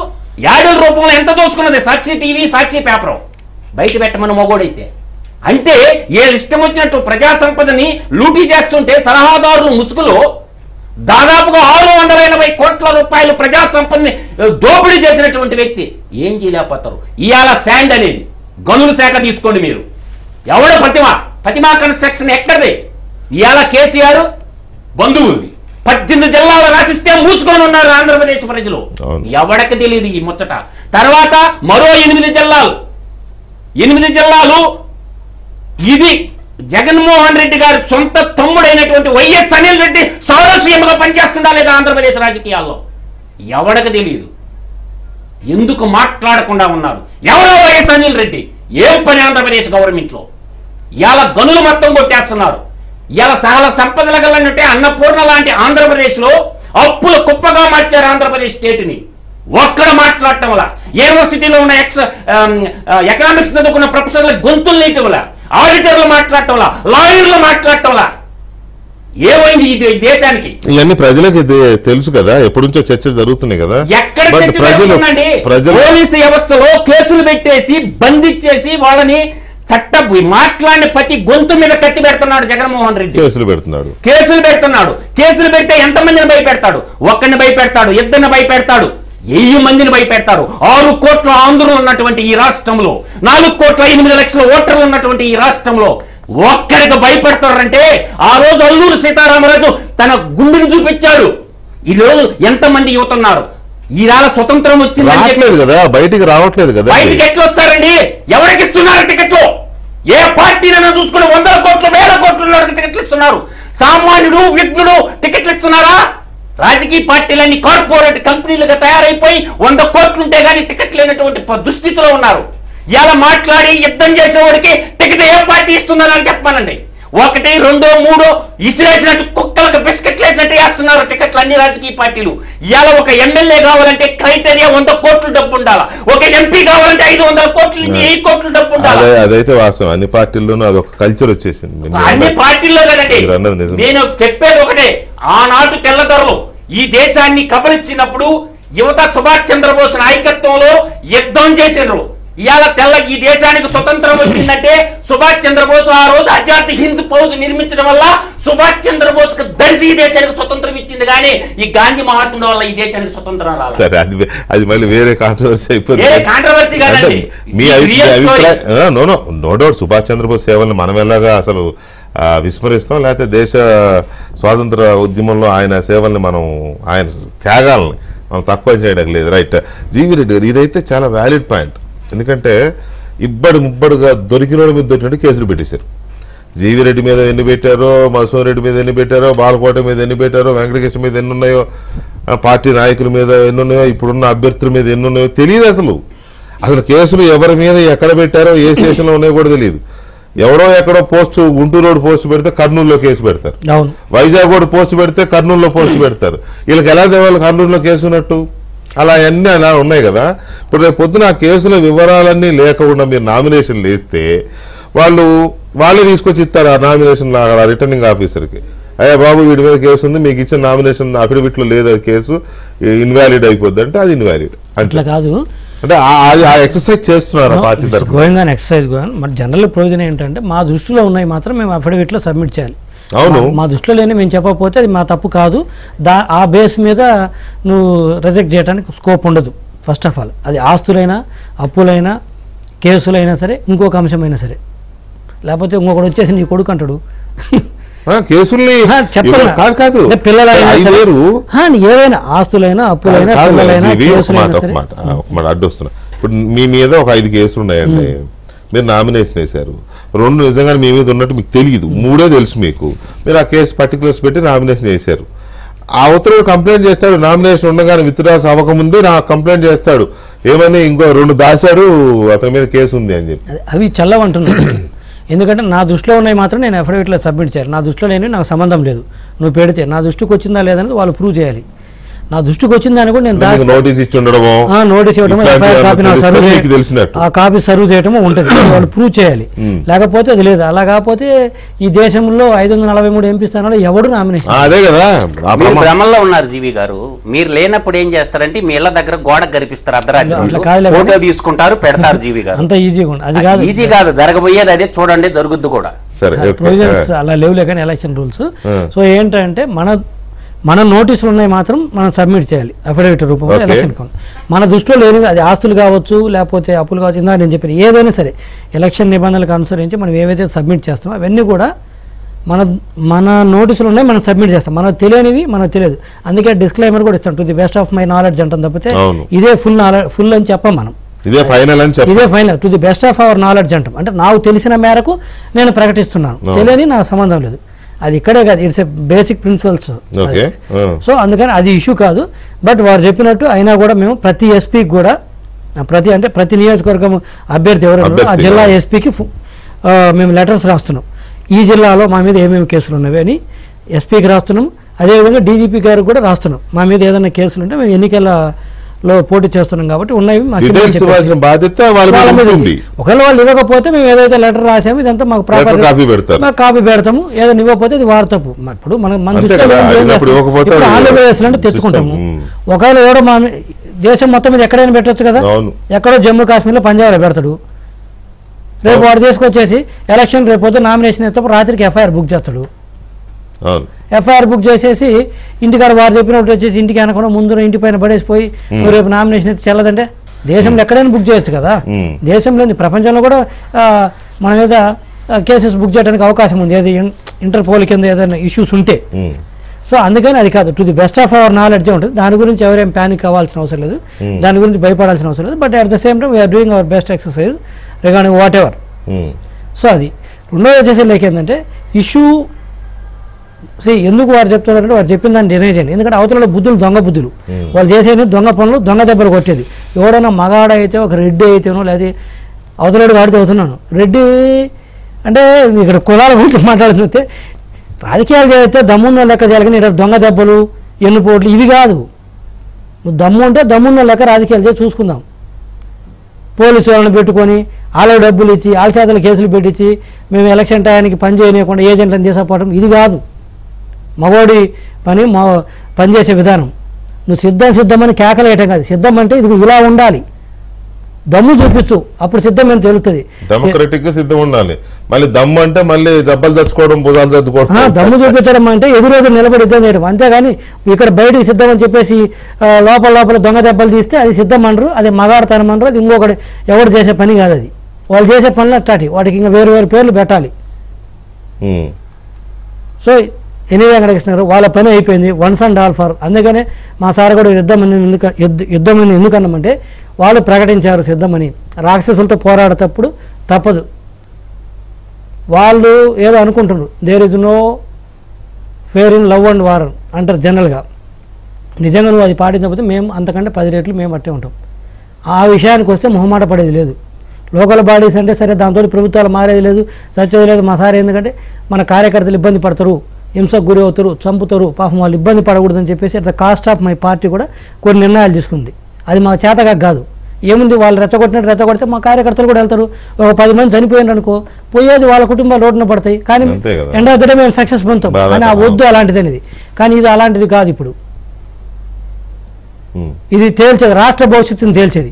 యాడల రూపంలో ఎంత దోచుకున్నది సాక్షి టీవీ, సాక్షి పేపర్ బయట పెట్టమని మొగోడైతే. అంటే వీళ్ళు ఇష్టం వచ్చినట్టు ప్రజా సంపదని లూటీ చేస్తుంటే సలహాదారులు ముసుగులో దాదాపుగా 680 కోట్ల రూపాయలు ప్రజా సంపదని దోపిడీ చేసినటువంటి వ్యక్తి ఏం చేయలేకపోతారు. ఇవాళ శాండ్ అనేది గనుల శాఖ తీసుకోండి మీరు. ఎవడ ప్రతిమా కన్స్ట్రక్షన్ ఎక్కడిది? ఇవాళ కేసీఆర్ బంధువుది 18 జిల్లాలు రాసిస్తే మూసుకొని ఉన్నారు ఆంధ్రప్రదేశ్ ప్రజలు. ఎవడకి తెలియదు ఈ ముచ్చట. తర్వాత మరో 8 జిల్లాలు ఇది జగన్మోహన్ రెడ్డి గారి సొంత తమ్ముడైనటువంటి వైఎస్ అనిల్ రెడ్డి సౌరసీఎంగా పనిచేస్తుందా లేదా ఆంధ్రప్రదేశ్ రాజకీయాల్లో? ఎవడకి తెలియదు. ఎందుకు మాట్లాడకుండా ఉన్నారు? ఎవరో వైఎస్ అనిల్ రెడ్డి ఏం పని ఆంధ్రప్రదేశ్ గవర్నమెంట్ లో? ఇవాళ గనులు మొత్తం కొట్టేస్తున్నారు. ఇవాళ సహల సంపదల గలంటే అన్నపూర్ణ లాంటి ఆంధ్రప్రదేశ్ లో అప్పుల కుప్పగా మార్చారు ఆంధ్రప్రదేశ్ స్టేట్ ని. ఒక్కడ మాట్లాడటం వల్ల యూనివర్సిటీలో ఉన్న ఎకనామిక్స్ చదువుకున్న ప్రొఫెసర్ల గొంతులు నీటి వల్ల, ఆడిటర్లు మాట్లాడటం వల్ల, లాయర్లు మాట్లాడటం వల్ల ఏమైంది ఈ దేశానికి? ఇవన్నీ ప్రజలకు తెలుసు కదా, ఎప్పటి నుంచో చర్చలు జరుగుతున్నాయి కదా. ఎక్కడ చర్చ జరుగుతుందండి? పోలీసు వ్యవస్థలో కేసులు పెట్టేసి బంధించేసి వాళ్ళని మాట్లాడిన ప్రతి గొంతు మీద కత్తి పెడుతున్నాడు జగన్మోహన్ రెడ్డి. కేసులు పెడుతున్నాడు. కేసులు పెడితే ఎంతమందిని భయపెడతాడు? ఒక్కడిని భయపెడతాడు, ఇద్దరిని భయపెడతాడు, 1000 మందిని భయపెడతాడు. 6 కోట్ల ఆంధ్రులు ఉన్నటువంటి ఈ రాష్ట్రంలో, 4,8,00,000 ఓటర్లు ఉన్నటువంటి ఈ రాష్ట్రంలో ఒక్కరికి భయపెడతారంటే ఆ రోజు అల్లూరు సీతారామరాజు తన గుండెని చూపించాడు. ఈ రోజు ఎంతమంది యువతున్నారు? ఈవేళ స్వతంత్రం వచ్చింది కదా, బయటికి రావట్లేదు కదా. బయటికి ఎట్లా వస్తారండి? ఎవరికి ఇస్తున్నారు టికెట్లు? ఏ పార్టీనైనా చూసుకుని 100 కోట్లు 1000 కోట్ల టికెట్లు ఇస్తున్నారు. సామాన్యుడు విఘ్నుడు టికెట్లు ఇస్తున్నారా? రాజకీయ పార్టీలన్నీ కార్పొరేట్ కంపెనీలుగా తయారైపోయి 100 కోట్లుంటే గానీ టికెట్ లేనటువంటి దుస్థితిలో ఉన్నారు. ఇలా మాట్లాడి యుద్ధం చేసేవాడికి టికెట్ ఏ పార్టీ ఇస్తుందని చెప్పాలండి. ఒకటి రెండో మూడో ఇసిరేసినట్టు కుక్కలకు బిస్కెట్లు వేసినట్టు వేస్తున్నారు టికెట్లు అన్ని రాజకీయ పార్టీలు. ఇవాళ ఒక ఎమ్మెల్యే కావాలంటే క్రైటీరియా 100 కోట్లు డబ్బు ఉండాలా, ఒక ఎంపీ కావాలంటే 500 కోట్ల నుంచి 1000 కోట్లు డబ్బు ఉండాలి. అదైతే వాస్తవం, అన్ని పార్టీల్లోనూ అదొక కల్చర్ వచ్చేసింది. అన్ని పార్టీల్లో కదండి. నేను చెప్పేది ఒకటే, ఆనాటి తెల్లదొరలు ఈ దేశాన్ని కబలిస్తున్నప్పుడు యువత సుభాష్ చంద్రబోస్ నాయకత్వంలో యుద్ధం చేసినారు. ఇవాళ ఈ దేశానికి స్వతంత్రం వచ్చిందంటే సుభాష్ చంద్రబోస్ ఆ రోజు ఆజాద్ హింద్ ఫౌజ్ నిర్మించడం వల్ల సుభాష్ చంద్రబోస్ కు దర్శి ఈ దేశానికి స్వతంత్రం ఇచ్చింది. కానీ ఈ గాంధీ మహాత్ముడు వల్ల ఈ దేశానికి స్వతంత్రం రాలేదు. సరే, అది మళ్ళీ వేరే కాంట్రవర్సీ అయిపోతుంది. వేరే కాంట్రవర్సీ కాదండి. మీ అభిప్రాయం నో డౌట్ సుభాష్ చంద్రబోస్ సేవలను మనం ఎలాగా అసలు విస్మరిస్తాం, లేకపోతే దేశ స్వాతంత్ర ఉద్యమంలో ఆయన సేవల్ని మనం, ఆయన త్యాగాలని మనం తక్కువ చేయడం లేదు. రైట్, జీవి రెడ్డి గారు ఇదైతే చాలా వ్యాలిడ్ పాయింట్. ఎందుకంటే ముబ్బడుగా దొరికిన మీద దొరికినట్టు కేసులు పెట్టేశారు. జీవి రెడ్డి మీద ఎన్ని పెట్టారో, మధుసూదన్ రెడ్డి మీద ఎన్ని పెట్టారో, బాలకోట మీద ఎన్ని పెట్టారో, వెంకటకృష్ణ మీద ఎన్ని ఉన్నాయో, పార్టీ నాయకుల మీద ఎన్ని ఉన్నాయో, ఇప్పుడున్న అభ్యర్థుల మీద ఎన్ని ఉన్నాయో తెలియదు. అసలు కేసులు ఎవరి మీద ఎక్కడ పెట్టారో, ఏ స్టేషన్లో ఉన్నాయో కూడా తెలియదు. ఎవరో ఎక్కడో పోస్టు, గుంటూరు రోడ్ పోస్ట్ పెడితే కర్నూలులో కేసు పెడతారు, వైజాగ్ రోడ్ పోస్ట్ పెడితే కర్నూలులో పోస్ట్ పెడతారు. వీళ్ళకి ఎలా దేవాలి కర్నూలులో కేసు ఉన్నట్టు? అలా అన్నీ అలా ఉన్నాయి కదా. ఇప్పుడు రేపు పొద్దున ఆ కేసుల వివరాలన్నీ లేకుండా మీరు నామినేషన్లు వేస్తే వాళ్ళే తీసుకొచ్చి ఇస్తారు ఆ నామినేషన్ రిటర్నింగ్ ఆఫీసర్కి. అయ్యా బాబు వీడి మీద కేసు ఉంది, మీకు ఇచ్చిన నామినేషన్ అఫిడవిట్లో లేదు, కేసు ఇన్వాలిడ్ అయిపోద్ది అంటే అది ఇన్వాలిడ్ అట్లా కాదు. అంటే ఆ ఎక్సర్సైజ్ చేస్తున్నారు పార్టీ తరఫున. గోయింగ్ ఆన్ ఎక్సర్సైజ్ మరి జనరల్ ప్రొవిజన్ ఏంటంటే మా దృష్టిలో ఉన్నాయి మాత్రం మేము అఫిడవిట్లో సబ్మిట్ చేయాలి. అవును, మా దృష్టిలో లేని మేము చెప్పకపోతే అది మా తప్పు కాదు. ఆ బేస్ మీద నువ్వు రిజెక్ట్ చేయడానికి స్కోప్ ఉండదు. ఫస్ట్ ఆఫ్ ఆల్ అది ఆస్తులైనా, అప్పులైనా, కేసులైనా సరే, ఇంకొక అంశమైనా సరే. లేకపోతే ఇంకొకటి వచ్చేసి నీ కొడుకు అంటాడు కేసుల్ని కాదు, పిల్లలైనా ఏదైనా ఆస్తులైనా, అప్పులైనా, పిల్లలైనా, అడ్డొస్తున్నా. ఇప్పుడు మీ మీద ఒక 5 కేసులు ఉన్నాయండి, మీరు నామినేషన్ వేశారు, 2 నిజంగానే మీ మీద ఉన్నట్టు మీకు తెలియదు, 3 తెలుసు మీకు, మీరు ఆ కేసు పర్టికులర్స్ పెట్టి నామినేషన్ చేశారు. ఆ ఉత్తర్వులు కంప్లైంట్ చేస్తాడు, నామినేషన్ ఉండగానే విత్డ్రాల్స్ అవ్వకముందే నా కంప్లైంట్ చేస్తాడు, ఏమని ఇంకో 2 దాచాడు, అతని మీద కేసు ఉంది అని చెప్పి. అవి చల్లవంటున్నాడు. ఎందుకంటే నా దృష్టిలో ఉన్నాయి మాత్రం నేను అఫిడవిట్లో సబ్మిట్ చేయాలి. నా దృష్టిలో లేని నాకు సంబంధం లేదు. నువ్వు పెడితే నా దృష్టికి వచ్చిందా లేదనేది వాళ్ళు ప్రూవ్ చేయాలి. నా దృష్టికి వచ్చిందని కూడా నేను నోటీస్ ఇచ్చి ఉండడమో, నోటీస్ ఇవ్వడమో, ఎఫ్ఐఆర్ కాపీ ఆ కాపీ సర్వ్ చేయడమో ఉంటుంది. వాళ్ళు ప్రూవ్ చేయాలి, లేకపోతే అది లేదు. అలా కాకపోతే ఈ దేశంలో 543 ఎంపీ స్థానాలు ఎవడు నామినేషన్. అదే కదా, భ్రమంలో ఉన్నారు జీవి గారు. మీరు లేనప్పుడు ఏం చేస్తారంటే మీ ఇళ్ల దగ్గర గోడ గరిపిస్తారు, అర్ధరాత్రి ఫోటో తీసుకుంటారు, పెడతారు. జీవి గారు అంత ఈజీగా అది కాదు, ఈజీ కాదు, జరగబోయేది అదే, చూడండి జరుగుద్ది కూడా. ప్రొవిజన్స్ అలా లేవులే కానీ ఎలక్షన్ రూల్స్. సో ఏంటంటే మన నోటీసులు ఉన్నాయి మాత్రం మనం సబ్మిట్ చేయాలి అఫిడవిట్ రూపంలో ఎలక్షన్ కౌంట్. మన దృష్టిలో లేని అది ఆస్తులు కావచ్చు, లేకపోతే అప్పులు కావచ్చు, ఇందా నేను చెప్పిన ఏదైనా సరే ఎలక్షన్ నిబంధనలకు అనుసరించి మనం ఏవైతే సబ్మిట్ చేస్తామో అవన్నీ కూడా మన నోటీసులు ఉన్నాయి, మనం సబ్మిట్ చేస్తాం. మనకు తెలియనివి మనకు తెలియదు, అందుకే డిస్క్లైమర్ కూడా ఇస్తాం, to the best of my knowledge అంటాం తప్పితే ఇదే ఫుల్ అని చెప్పాం మనం. ఇదే final, to the best of our knowledge అంటాం. అంటే నాకు తెలిసిన మేరకు నేను ప్రకటిస్తున్నాను, తెలియని నాకు సంబంధం లేదు. అది ఇక్కడే కాదు, it's a basic principles. So అందుకని అది ఇష్యూ కాదు. బట్ వారు చెప్పినట్టు అయినా కూడా మేము ప్రతి ఎస్పీకి కూడా ప్రతి నియోజకవర్గం అభ్యర్థి ఎవరైనా ఆ జిల్లా ఎస్పీకి మేము లెటర్స్ రాస్తున్నాం. ఈ జిల్లాలో మా మీద ఏమేమి కేసులు ఉన్నవి అని ఎస్పీకి రాస్తున్నాం. అదేవిధంగా డీజీపీ గారికి కూడా రాస్తున్నాం, మా మీద ఏదైనా కేసులు ఉంటే మేము ఎన్నికలలో పోటీ చేస్తున్నాం కాబట్టి ఉన్నవి బాధ్యత. ఒకవేళ వాళ్ళు ఇవ్వకపోతే మేము ఏదైతే లెటర్ రాసామో ఇదంతా మాకు ప్రాపర్ కాపీ పెడతాము. ఏదైనా ఇవ్వకపోతే ఇది వారు తప్పు. ఇప్పుడు మన ఆంధ్రప్రదేశ్ అంటే తెచ్చుకుంటాము. ఒకవేళ ఎవడో మా దేశం మొత్తం మీద ఎక్కడైనా పెట్టచ్చు కదా, ఎక్కడో జమ్మూ కాశ్మీర్లో పంజాబ్లో పెడతాడు. రేపు వాడు తీసుకొచ్చేసి ఎలక్షన్ రేపు పొద్దున నామినేషన్ ఎత్తప్పుడు రాత్రికి ఎఫ్ఐఆర్ బుక్ చేస్తాడు. ఎఫ్ఐఆర్ బుక్ చేసేసి ఇంటికాడ వారు చెప్పినప్పుడు వచ్చేసి ఇంటికి అనకుండా ముందు ఇంటి పైన పడేసిపోయి నువ్వు రేపు నామినేషన్ అయితే చెల్లదంటే దేశంలో ఎక్కడైనా బుక్ చేయొచ్చు కదా. దేశంలో ప్రపంచంలో కూడా మన మీద కేసెస్ బుక్ చేయడానికి అవకాశం ఉంది, ఏది ఇంటర్పోల్ కింద ఏదైనా ఇష్యూస్ ఉంటే. సో అందుకని అది కాదు, to the best of our నాలెడ్జే ఉంటుంది. దాని గురించి ఎవరేం ప్యానిక్ అవ్వాల్సిన అవసరం లేదు, దాని గురించి భయపడాల్సిన అవసరం లేదు. But at the same time we are doing our best exercise regarding whatever. So అది రెండోది వచ్చేసి లేక ఏంటంటే ఇష్యూ ఎందుకు వారు చెప్తున్నారంటే వారు చెప్పిన దాన్ని డినై చేయండి. ఎందుకంటే అవతల బుద్ధులు దొంగ బుద్ధులు, వాళ్ళు చేసేది దొంగ పనులు, దొంగ దెబ్బలు కొట్టేది. ఎవడైనా మగాడ అయితే ఒక రెడ్డి అయితేనో లేదా అవతలడు వాడితే అవుతున్నాను రెడ్డి అంటే ఇక్కడ కులాల గురించి మాట్లాడుతుంటే రాజకీయాలు చేస్తే దమ్మున్న లెక్క జరగని ఇక్కడ దొంగ దెబ్బలు ఎన్నుపోట్లు ఇవి కాదు. నువ్వు దమ్ము ఉంటే దమ్మున్న లెక్క రాజకీయాలు చేసి చూసుకుందాం. పోలీసు వాళ్ళని పెట్టుకొని వాళ్ళ డబ్బులు ఇచ్చి వాళ్ళ చేతలు కేసులు పెట్టించి మేము ఎలక్షన్ టయానికి పని చేయనీయకుండా ఏజెంట్లను తీసుకుపోవడం ఇది కాదు మగోడి పనిచేసే విధానం. నువ్వు సిద్ధమని కేకలేయటం కాదు. సిద్ధం అంటే ఇది ఇలా ఉండాలి, దమ్ము చూపించు, అప్పుడు సిద్ధమని తెలుస్తుంది. డెమోక్రటిక్ గా సిద్ధం ఉండాలి. మళ్ళీ దమ్ము అంటే మళ్ళీ జబ్బలు తెచ్చుకోవడం, భుజాలు తెచ్చుకోవడం. దమ్ము చూపించడం అంటే ఎదురోజు నిలబడి యుద్ధం చేయడం. అంతేగాని ఇక్కడ బయటికి సిద్ధం అని చెప్పేసి లోపల దొంగ దెబ్బలు తీస్తే అది సిద్ధం అనరు, అది మగాడతనం అనరు, అది ఇంకొకటి ఎవరు చేసే పని కాదు. అది వాళ్ళు చేసే పనులు అట్టాటి, వాటికి ఇంకా వేరు పేర్లు పెట్టాలి. సో ఎనివే వెంకటకృష్ణ గారు వాళ్ళ పని అయిపోయింది, వన్స్ అండ్ ఆల్ ఫర్. అందుకనే మా సార్ కూడా యుద్ధమని ఎందుకన్నామంటే వాళ్ళు ప్రకటించారు సిద్ధమని. రాక్షసులతో పోరాడేటప్పుడు తప్పదు. వాళ్ళు ఏదో అనుకుంటున్నారు, there is no fair in love and war అంటారు జనరల్గా. నిజంగా నువ్వు అది పాటించకపోతే మేము అంతకంటే 10 రెట్లు మేము అట్టే ఉంటాం. ఆ విషయానికి వస్తే మొహమాట పడేది లేదు. లోకల్ బాడీస్ అంటే సరే దాంతో ప్రభుత్వాలు మారేది లేదు, సచ్చేది లేదు. మా సార్ ఎందుకంటే మన కార్యకర్తలు ఇబ్బంది పడతారు, హింసకు గురి అవుతారు, చంపుతారు, పాపం వాళ్ళు ఇబ్బంది పడకూడదని చెప్పేసి at the cost of my party కూడా కొన్ని నిర్ణయాలు తీసుకుంది. అది మా చేతగా కాదు. ఏముంది, వాళ్ళు రెచ్చగొడితే మా కార్యకర్తలు కూడా వెళ్తారు. ఒక 10 మంది చనిపోయినారు అనుకో, పోయేది వాళ్ళ కుటుంబాలు రోడ్డున పడతాయి, కానీ ఎండ్ ఆఫ్ ద డే మేము సక్సెస్ పొందుతాం. కానీ ఆ వద్దు అలాంటిది అనేది. కానీ ఇది అలాంటిది కాదు. ఇప్పుడు ఇది తేల్చేది రాష్ట్ర భవిష్యత్తుని తేల్చేది.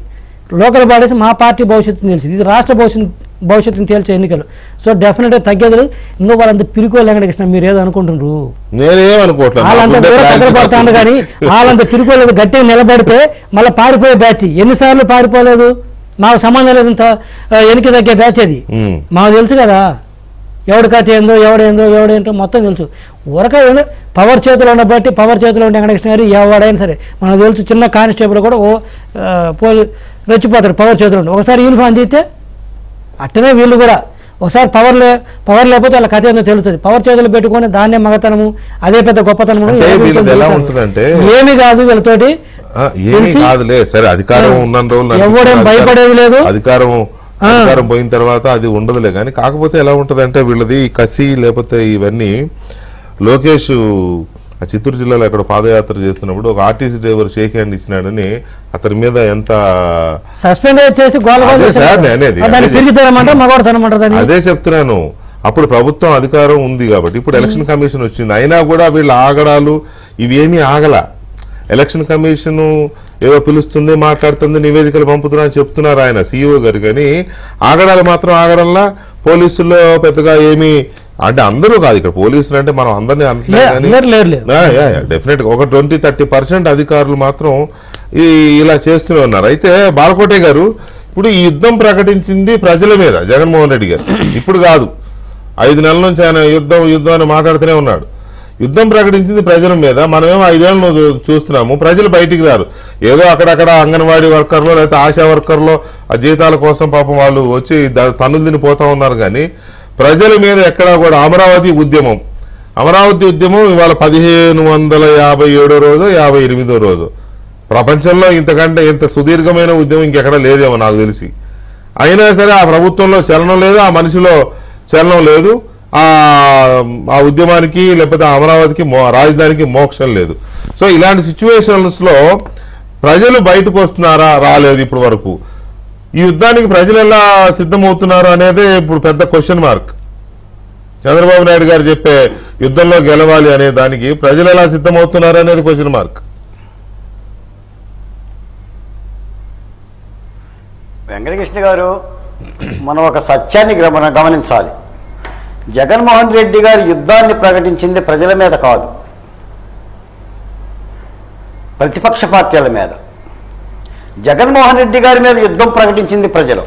లోకల్ బాడీస్ మా పార్టీ భవిష్యత్తుని తేల్చేది. ఇది రాష్ట్ర భవిష్యత్తుని తేల్చే ఎన్నికలు. సో డెఫినెట్గా తగ్గేది లేదు. ఇంకో వాళ్ళంత పిరుకోలు వెంకటకృష్ణ మీరు ఏదో అనుకుంటున్నారు, వాళ్ళంత కదలపడతాను. కానీ వాళ్ళంత పిరుకోలేదు. గట్టిగా నిలబడితే మళ్ళీ పారిపోయే బ్యాచ్. ఎన్నిసార్లు పారిపోలేదు, మాకు సంబంధం లేదు. వెనక్కి తగ్గే బ్యాచ్ అది మాకు తెలుసు కదా. ఎవడి కథ ఏందో ఎవడేంటో మొత్తం తెలుసు. ఊరక ఏదో పవర్ చేతిలో ఉన్న బట్టి పవర్ చేతిలో ఉండే వెంకటకృష్ణ గారు ఎవడైనా సరే మనకు తెలుసు. చిన్న కానిస్టేబుల్ కూడా రెచ్చిపోతారు పవర్ చేతిలో ఉండి. ఒకసారి యూనిఫామ్ తీస్తే అట్టనే వీళ్ళు కూడా ఒకసారి పవర్ లేకపోతే వాళ్ళ కథ ఏందో తెలుస్తుంది. పవర్ చేతులు పెట్టుకొని దాన్నే మగతనము, అదే పెద్ద గొప్పతనము ఏమి కాదు. వీళ్ళతోటి ఎవడేం భయపడేది లేదు. అధికారం పోయిన తర్వాత అది ఉండదులే. కానీ కాకపోతే ఎలా ఉంటుంది అంటే వీళ్ళది కసి లేకపోతే ఇవన్నీ. లోకేష్ ఆ చిత్తూరు జిల్లాలో అక్కడ పాదయాత్ర చేస్తున్నప్పుడు ఒక ఆర్టీసీ డ్రైవర్ షేక్ హ్యాండ్ ఇచ్చినాడని అతని మీద ఎంత సస్పెండ్ చేసి అదే చెప్తున్నాను. అప్పుడు ప్రభుత్వం అధికారం ఉంది కాబట్టి, ఇప్పుడు ఎలక్షన్ కమిషన్ వచ్చింది. అయినా కూడా వీళ్ళ ఆగడాలు ఇవేమీ ఆగల. ఎలక్షన్ కమిషన్ ఏదో పిలుస్తుంది, మాట్లాడుతుంది, నివేదికలు పంపుతున్నా అని చెప్తున్నారు ఆయన సీఈఓ గారు. కానీ ఆగడాలు మాత్రం ఆగడంలా పోలీసుల్లో పెద్దగా ఏమీ అంటే అందరూ కాదు. ఇక్కడ పోలీసులు అంటే మనం అందరినీ డెఫినెట్ గా ఒక 20-30% అధికారులు మాత్రం ఇలా చేస్తూనే ఉన్నారు. అయితే బాలకోటే గారు ఇప్పుడు ఈ యుద్ధం ప్రకటించింది ప్రజల మీద జగన్మోహన్ రెడ్డి గారు. ఇప్పుడు కాదు, 5 నెలల నుంచి ఆయన యుద్ధం అని మాట్లాడుతూనే ఉన్నాడు. యుద్ధం ప్రకటించింది ప్రజల మీద. మనమేమో 5 ఏళ్ళు చూస్తున్నాము, ప్రజలు బయటికి రారు. ఏదో అక్కడక్కడ అంగన్వాడీ వర్కర్లో లేకపోతే ఆశా వర్కర్లో ఆ జీతాల కోసం పాపం వాళ్ళు వచ్చి తన్నులు తినిపోతా ఉన్నారు. కానీ ప్రజల మీద ఎక్కడా కూడా అమరావతి ఉద్యమం ఇవాళ 1557 రోజు 58వ రోజు. ప్రపంచంలో ఇంతకంటే ఇంత సుదీర్ఘమైన ఉద్యమం ఇంకెక్కడా లేదేమో నాకు తెలిసి. అయినా సరే ఆ ప్రభుత్వంలో చలనం లేదు, ఆ మనిషిలో చలనం లేదు. ఆ ఉద్యమానికి లేకపోతే అమరావతికి రాజధానికి మోక్షం లేదు. సో ఇలాంటి సిచ్యువేషన్స్ లో ప్రజలు బయటకు వస్తున్నారా? రాలేదు ఇప్పటి వరకు. ఈ యుద్ధానికి ప్రజలు ఎలా సిద్ధమవుతున్నారు అనేది ఇప్పుడు పెద్ద క్వశ్చన్ మార్క్. చంద్రబాబు నాయుడు గారు చెప్పే యుద్ధంలో గెలవాలి అనే దానికి ప్రజలు ఎలా సిద్ధమవుతున్నారు అనేది క్వశ్చన్ మార్క్. వెంకటకృష్ణ గారు, మనం ఒక సత్యాన్ని మనం గమనించాలి. జగన్మోహన్ రెడ్డి గారు యుద్ధాన్ని ప్రకటించింది ప్రజల మీద కాదు, ప్రతిపక్ష పార్టీల మీద. జగన్మోహన్ రెడ్డి గారి మీద యుద్ధం ప్రకటించింది ప్రజలు.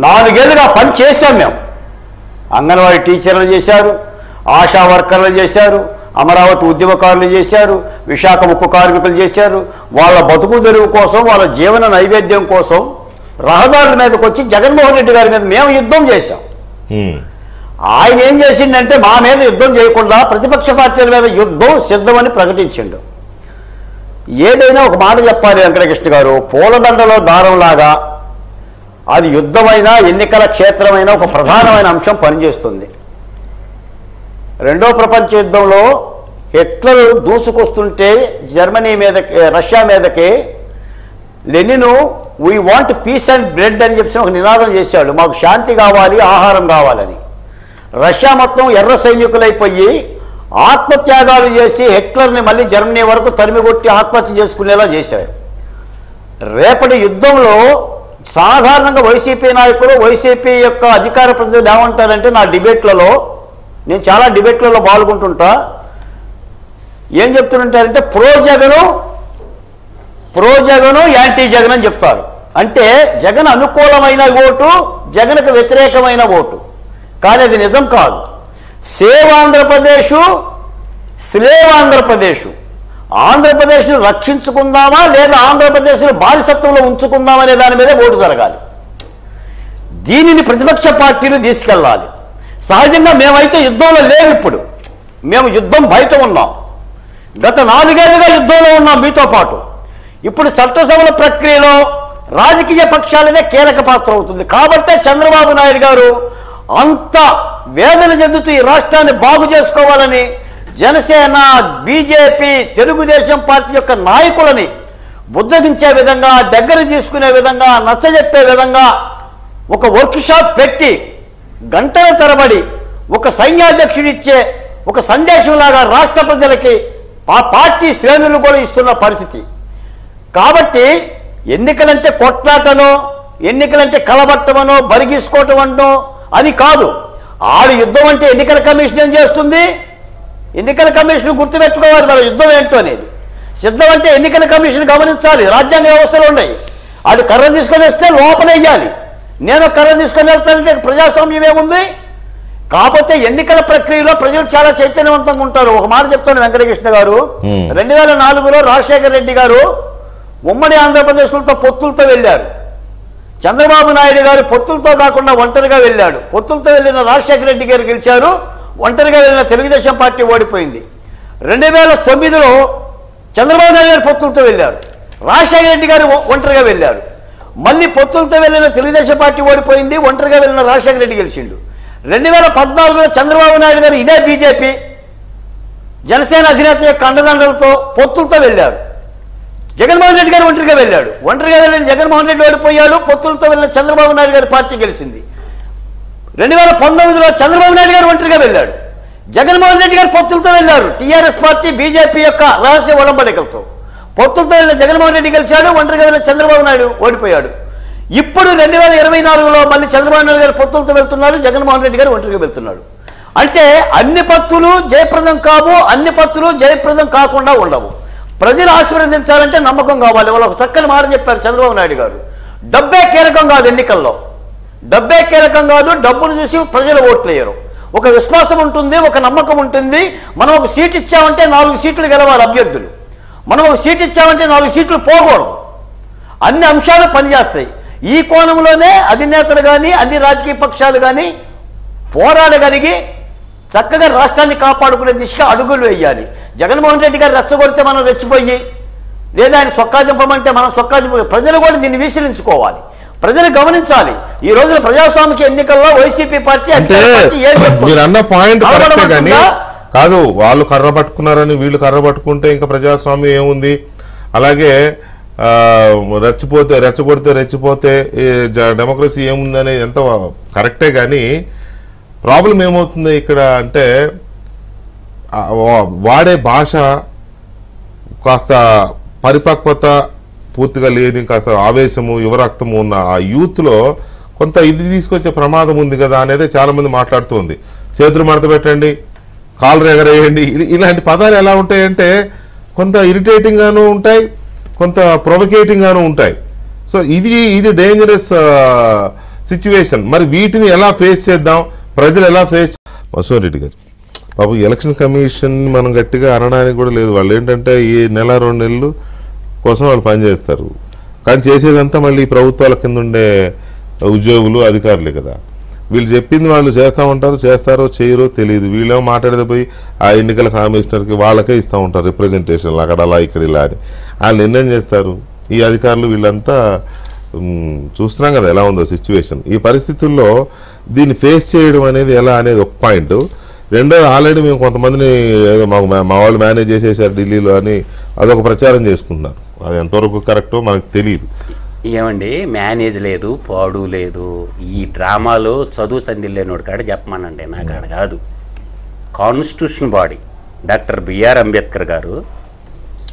4 ఏళ్ళుగా పని చేశాం మేము. అంగన్వాడీ టీచర్లు చేశారు, ఆశా వర్కర్లు చేశారు, అమరావతి ఉద్యమకారులు చేశారు, విశాఖ ఉక్కు కార్మికులు చేశారు. వాళ్ళ బతుకు తెరువు కోసం, వాళ్ళ జీవన నైవేద్యం కోసం రహదారుల మీదకి వచ్చి జగన్మోహన్ రెడ్డి గారి మీద మేము యుద్ధం చేశాం. ఆయన ఏం చేసిండంటే మా మీద యుద్ధం చేయకుండా ప్రతిపక్ష పార్టీల మీద యుద్ధం సిద్ధమని ప్రకటించిండు. ఏదైనా ఒక మాట చెప్పాలి వెంకటకృష్ణ గారు, పూలదండలో దారంలాగా అది యుద్ధమైన ఎన్నికల క్షేత్రమైన ఒక ప్రధానమైన అంశం పనిచేస్తుంది. రెండో ప్రపంచ యుద్ధంలో హిట్లర్ దూసుకొస్తుంటే జర్మనీ మీదకి, రష్యా మీదకి Lenin we want peace and bread అని చెప్పి ఒక నినాదం చేశాడు. మాకు శాంతి కావాలి, ఆహారం కావాలని. రష్యా మొత్తం ఎర్ర సైనికులైపోయి ఆత్మత్యాగాలు చేసి హిట్లర్ని మళ్ళీ జర్మనీ వరకు తరిమికొట్టి ఆత్మహత్య చేసుకునేలా చేశారు. రేపటి యుద్ధంలో సాధారణంగా వైసీపీ నాయకులు, వైసీపీ యొక్క అధికార ప్రతినిధులు ఏమంటారంటే, నా డిబేట్లలో, నేను చాలా డిబేట్లలో పాల్గొంటుంటా, ఏం చెప్తుంటారంటే ప్రో జగను యాంటీ జగన్ అని చెప్తారు. అంటే జగన్ అనుకూలమైన ఓటు, జగన్కు వ్యతిరేకమైన ఓటు. కానీ అది నిజం కాదు. Save Andhra Pradesh, slave Andhra Pradesh. ఆంధ్రప్రదేశ్ను రక్షించుకుందామా లేదా ఆంధ్రప్రదేశ్ను బానిసత్వంలో ఉంచుకుందామనే దాని మీదే ఓటు జరగాలి. దీనిని ప్రతిపక్ష పార్టీలు తీసుకెళ్ళాలి. సహజంగా మేమైతే యుద్ధంలో లేవు. ఇప్పుడు మేము యుద్ధం బయట ఉన్నాం. గత 4 ఏళ్లుగా యుద్ధంలో ఉన్నాం మీతో పాటు. ఇప్పుడు చట్టసభల ప్రక్రియలో రాజకీయ పక్షాలనే కీలక పాత్ర అవుతుంది. కాబట్టే చంద్రబాబు నాయుడు గారు అంత వేదన చెందుతూ ఈ రాష్ట్రాన్ని బాగు చేసుకోవాలని జనసేన, బీజేపీ, తెలుగుదేశం పార్టీ యొక్క నాయకులని బుద్ధగించే విధంగా, దగ్గర తీసుకునే విధంగా, నచ్చజెప్పే విధంగా ఒక వర్క్షాప్ పెట్టి గంటల తరబడి ఒక సైన్యాధ్యక్షుడిచ్చే ఒక సందేశంలాగా రాష్ట్ర ప్రజలకి ఆ పార్టీ శ్రేణులు కూడా ఇస్తున్న పరిస్థితి. కాబట్టి ఎన్నికలంటే కొట్లాటనో, ఎన్నికలంటే కలబట్టమనో, బరిగీసుకోవటం అంటో అది కాదు. ఆడు యుద్ధం అంటే ఎన్నికల కమిషన్ ఏం చేస్తుంది? ఎన్నికల కమిషన్ గుర్తుపెట్టుకోవాలి మన యుద్ధం ఏంటో అనేది. సిద్ధం అంటే ఎన్నికల కమిషన్ గమనించాలి. రాజ్యాంగ వ్యవస్థలు ఉన్నాయి. ఆడు కర్ర తీసుకొని వస్తే లోపలేయాలి. నేను కర్ర తీసుకొని వెళ్తానంటే ప్రజాస్వామ్యం ఏముంది? కాకపోతే ఎన్నికల ప్రక్రియలో ప్రజలు చాలా చైతన్యవంతంగా ఉంటారు. ఒక మాట చెప్తాను వెంకటకృష్ణ గారు, 2004లో రాజశేఖర రెడ్డి గారు ఉమ్మడి ఆంధ్రప్రదేశ్లతో పొత్తులతో వెళ్ళారు. చంద్రబాబు నాయుడు గారు పొత్తులతో కాకుండా ఒంటరిగా వెళ్ళాడు. పొత్తులతో వెళ్ళిన రాజశేఖర రెడ్డి గారు గెలిచారు, ఒంటరిగా వెళ్ళిన తెలుగుదేశం పార్టీ ఓడిపోయింది. 2009లో చంద్రబాబు నాయుడు గారు పొత్తులతో వెళ్ళారు, రాజశేఖర రెడ్డి గారు ఒంటరిగా వెళ్ళారు. మళ్ళీ పొత్తులతో వెళ్ళిన తెలుగుదేశం పార్టీ ఓడిపోయింది, ఒంటరిగా వెళ్ళిన రాజశేఖర రెడ్డి గెలిచిండు. 2014లో చంద్రబాబు నాయుడు గారు ఇదే బీజేపీ జనసేన అధినేత యొక్క అండదండలతో పొత్తులతో వెళ్ళారు. జగన్మోహన్ రెడ్డి గారు ఒంటరిగా వెళ్ళాడు. ఒంటరిగా వెళ్ళిన జగన్మోహన్ రెడ్డి ఓడిపోయాడు, పొత్తులతో వెళ్ళిన చంద్రబాబు నాయుడు గారి పార్టీ గెలిచింది. 2019లో చంద్రబాబు నాయుడు గారు ఒంటరిగా వెళ్ళాడు, జగన్మోహన్ రెడ్డి గారు పొత్తులతో వెళ్ళారు. టీఆర్ఎస్ పార్టీ బీజేపీ యొక్క రహస్య ఒడంబడికలతో పొత్తులతో వెళ్ళిన జగన్మోహన్ రెడ్డి గెలిచాడు, ఒంటరిగా వెళ్ళిన చంద్రబాబు నాయుడు ఓడిపోయాడు. ఇప్పుడు 2024లో మళ్ళీ చంద్రబాబు నాయుడు గారు పొత్తులతో వెళ్తున్నారు, జగన్మోహన్ రెడ్డి గారు ఒంటరిగా వెళ్తున్నాడు. అంటే అన్ని పత్తులు జయప్రదం కావు, అన్ని పత్తులు జయప్రదం కాకుండా ఉండవు. ప్రజలు ఆశీర్వదించాలంటే నమ్మకం కావాలి. వాళ్ళు ఒక చక్కని మాట చెప్పారు చంద్రబాబు నాయుడు గారు, డబ్బే కీలకం కాదు ఎన్నికల్లో, డబ్బే కీలకం కాదు, డబ్బులు చూసి ప్రజలు ఓట్లు వేయరు. ఒక విశ్వాసం ఉంటుంది, ఒక నమ్మకం ఉంటుంది. మనం ఒక సీట్ ఇచ్చామంటే 4 సీట్లు గెలవాలి అభ్యర్థులు. మనం ఒక సీట్ ఇచ్చామంటే 4 సీట్లు పోకూడదు. అన్ని అంశాలు పనిచేస్తాయి. ఈ కోణంలోనే అధినేతలు కానీ అన్ని రాజకీయ పక్షాలు కానీ పోరాడగలిగి చక్కగా రాష్ట్రాన్ని కాపాడుకునే దిశగా అడుగులు వేయాలి. జగన్మోహన్ రెడ్డి గారు రెచ్చగొడితే మనం రెచ్చిపోయి, లేదా ఆయన చొక్కా చింపమంటే మనం చొక్కా చింప, ప్రజలు కూడా దీన్ని విసిరించుకోవాలి. ప్రజలు గమనించాలి. ఈ రోజున ప్రజాస్వామిక ఎన్నికల్లో వైసీపీ పార్టీ మీరు అన్న పాయింట్ కరెక్టే కానీ కాదు, వాళ్ళు కర్ర పట్టుకున్నారని వీళ్ళు కర్ర పట్టుకుంటే ఇంకా ప్రజాస్వామ్యం ఏముంది? అలాగే రెచ్చగొడితే రెచ్చిపోతే డెమోక్రసీ ఏముందనే ఎంత కరెక్టే కానీ ప్రాబ్లం ఏమవుతుంది ఇక్కడ అంటే వాడే భాష కాస్త పరిపక్వత పూర్తిగా లేని, కాస్త ఆవేశము యువరక్తము ఉన్న ఆ యూత్లో కొంత ఇది తీసుకొచ్చే ప్రమాదం ఉంది కదా అనేది చాలా మంది మాట్లాడుతుంది. చేతులు మడత పెట్టండి, కాళ్ళు ఎగరేయండి, ఇలాంటి పదాలు ఎలా ఉంటాయంటే కొంత ఇరిటేటింగ్ గాను ఉంటాయి, కొంత ప్రొవకేటింగ్ గాను ఉంటాయి. సో ఇది డేంజరస్ సిచ్యువేషన్. మరి వీటిని ఎలా ఫేస్ చేద్దాం, ప్రజలు ఎలా ఫేస్? మసూర్ రెడ్డి గారు బాబు, ఎలక్షన్ కమిషన్ మనం గట్టిగా అనడానికి కూడా లేదు. వాళ్ళు ఏంటంటే ఈ 1-2 నెలలు కోసం వాళ్ళు పనిచేస్తారు, కానీ చేసేదంతా మళ్ళీ ప్రభుత్వాల కింద ఉండే ఉద్యోగులు అధికారులే కదా. వీళ్ళు చెప్పింది వాళ్ళు చేస్తూ ఉంటారు, చేస్తారో చేయరో తెలియదు. వీళ్ళేమో మాట్లాడితే పోయి ఆ ఎన్నికల కమిషనర్కి వాళ్ళకే ఇస్తూ ఉంటారు రిప్రజెంటేషన్లు, అక్కడ అలా ఇక్కడ ఇలా అని వాళ్ళు నిర్ణయం చేస్తారు. ఈ అధికారులు వీళ్ళంతా చూస్తున్నాం కదా ఎలా ఉందో సిచ్యువేషన్. ఈ పరిస్థితుల్లో దీన్ని ఫేస్ చేయడం అనేది ఎలా అనేది ఒక పాయింట్. రెండోది, ఆల్రెడీ మేము కొంతమందిని ఏదో మా వాళ్ళు మేనేజ్ చేసేసారు ఢిల్లీలో అని అదొక ప్రచారం చేసుకుంటున్నారు. అది ఎంతవరకు కరెక్టో మనకు తెలియదు. ఏమండి, మేనేజ్ లేదు, పాడు లేదు. ఈ డ్రామాలో చదువు సంధిల్లేనోడు కాడ చెప్పమానండి, నా కాడ కాదు. Constitution body doctor B R Ambedkar గారు,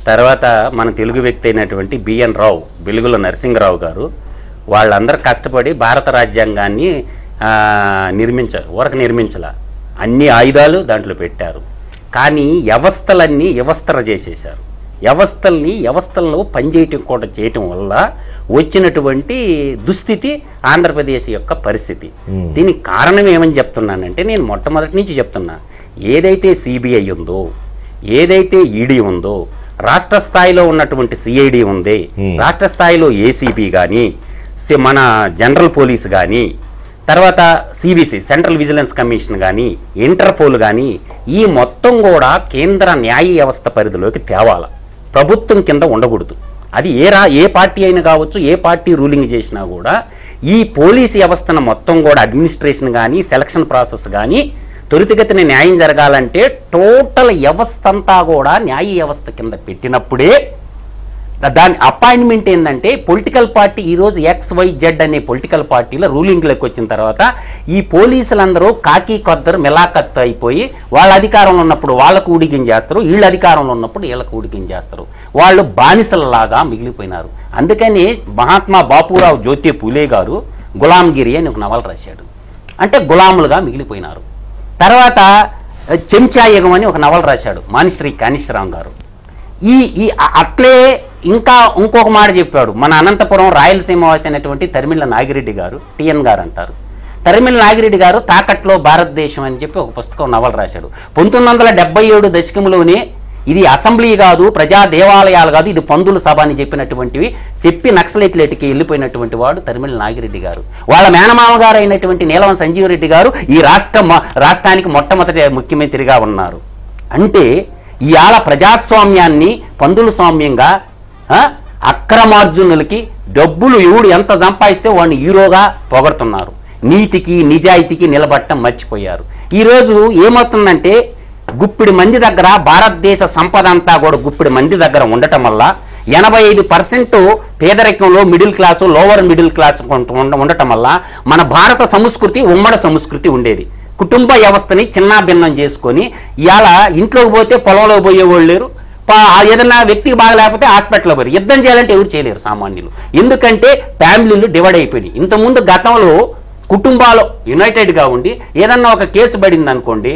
తర్వాత మన తెలుగు వ్యక్తి అయినటువంటి బిఎన్ రావు, వెలుగుల నరసింహరావు గారు, వాళ్ళందరూ కష్టపడి భారత రాజ్యాంగాన్ని నిర్మించారు. ఊరక నిర్మించాల, అన్ని ఆయుధాలు దాంట్లో పెట్టారు. కానీ వ్యవస్థర చేసేశారు. వ్యవస్థల్లో పనిచేయటం వల్ల వచ్చినటువంటి దుస్థితి ఆంధ్రప్రదేశ్ యొక్క పరిస్థితి. దీనికి కారణం ఏమని చెప్తున్నానంటే, నేను మొట్టమొదటి నుంచి చెప్తున్నా, ఏదైతే సిబిఐ ఉందో, ఏదైతే ఈడీ ఉందో, రాష్ట్ర స్థాయిలో ఉన్నటువంటి సిఐడి ఉంది, రాష్ట్ర స్థాయిలో ఏసీబీ కానీ, మన జనరల్ పోలీస్ కానీ, తర్వాత సివిసి సెంట్రల్ విజిలెన్స్ కమిషన్ కానీ, ఇంటర్పోల్ కానీ, ఈ మొత్తం కూడా కేంద్ర న్యాయ వ్యవస్థ పరిధిలోకి తేవాల. ప్రభుత్వం కింద ఉండకూడదు. అది ఏ పార్టీ అయినా కావచ్చు, ఏ పార్టీ రూలింగ్ చేసినా కూడా ఈ పోలీసు వ్యవస్థను మొత్తం కూడా అడ్మినిస్ట్రేషన్ కానీ, సెలక్షన్ ప్రాసెస్ కానీ త్వరితగతిన న్యాయం జరగాలంటే టోటల్ వ్యవస్థ అంతా కూడా న్యాయ వ్యవస్థ కింద పెట్టినప్పుడే దాని అపాయింట్మెంట్ ఏంటంటే, పొలిటికల్ పార్టీ ఈరోజు XYZ అనే పొలిటికల్ పార్టీలో రూలింగ్లోకి వచ్చిన తర్వాత ఈ పోలీసులందరూ కాకి కొద్దరు మిలాఖత్ అయిపోయి వాళ్ళ అధికారంలో ఉన్నప్పుడు వాళ్ళకు ఊడికిం చేస్తారు, వీళ్ళ అధికారంలో ఉన్నప్పుడు వీళ్ళకు ఊడికిం చేస్తారు. వాళ్ళు బానిసలలాగా మిగిలిపోయినారు. అందుకని మహాత్మా బాపురావు జ్యోతి పూలే గారు గులాంగిరి అని ఒక నవల రాశాడు. అంటే గులాములుగా మిగిలిపోయినారు. తర్వాత చెంచాయుగం అని ఒక నవల రాశాడు మానిశ్రీ కానిశ్రామ్ గారు. అట్లే ఇంకా ఇంకొక మాట చెప్పాడు మన అనంతపురం రాయలసీమ వాసి అయినటువంటి తరిమిళ్ళ నాగిరెడ్డి గారు, టిఎన్ గారు అంటారు. తరిమిళ్ళ నాగిరెడ్డి గారు తాకట్లో భారతదేశం అని చెప్పి ఒక పుస్తకం నవల రాశాడు. 1977 దశకంలోనే ఇది అసెంబ్లీ కాదు, ప్రజా దేవాలయాలు కాదు, ఇది పందుల సభ అని చెప్పి నక్సలైట్లకి వెళ్ళిపోయినటువంటి వాడు తరిమిళ్ళ నాగిరెడ్డి గారు. వాళ్ళ మేనమామ గారు అయినటువంటి నీలవం సంజీవరెడ్డి గారు ఈ రాష్ట్రానికి మొట్టమొదటి ముఖ్యమంత్రిగా ఉన్నారు. అంటే ఇవాళ ప్రజాస్వామ్యాన్ని పందుల స్వామ్యంగా, అక్రమార్జునులకి డబ్బులు ఎవడు ఎంత సంపాదిస్తే వాడిని హీరోగా పొగడుతున్నారు. నీతికి నిజాయితీకి నిలబడటం మర్చిపోయారు. ఈరోజు ఏమవుతుందంటే, గుప్పిడి మంది దగ్గర భారతదేశ సంపద అంతా కూడా గుప్పిడి మంది దగ్గర ఉండటం వల్ల 85% పేదరికంలో middle class, lower middle class ఉండటం వల్ల మన భారత సంస్కృతి ఉమ్మడి సంస్కృతి ఉండేది. కుటుంబ వ్యవస్థని చిన్న భిన్నం చేసుకొని ఇవాళ ఇంట్లోకి పోతే పొలంలో పోయేవాళ్ళు లేరు, ఏదైనా వ్యక్తికి బాగా లేకపోతే హాస్పిటల్లో పోయి యుద్ధం చేయాలంటే ఎవరు చేయలేరు సామాన్యులు. ఎందుకంటే ఫ్యామిలీలు డివైడ్ అయిపోయినాయి. ఇంతకుముందు గతంలో కుటుంబాలు యునైటెడ్గా ఉండి ఏదన్నా ఒక కేసు పడింది అనుకోండి,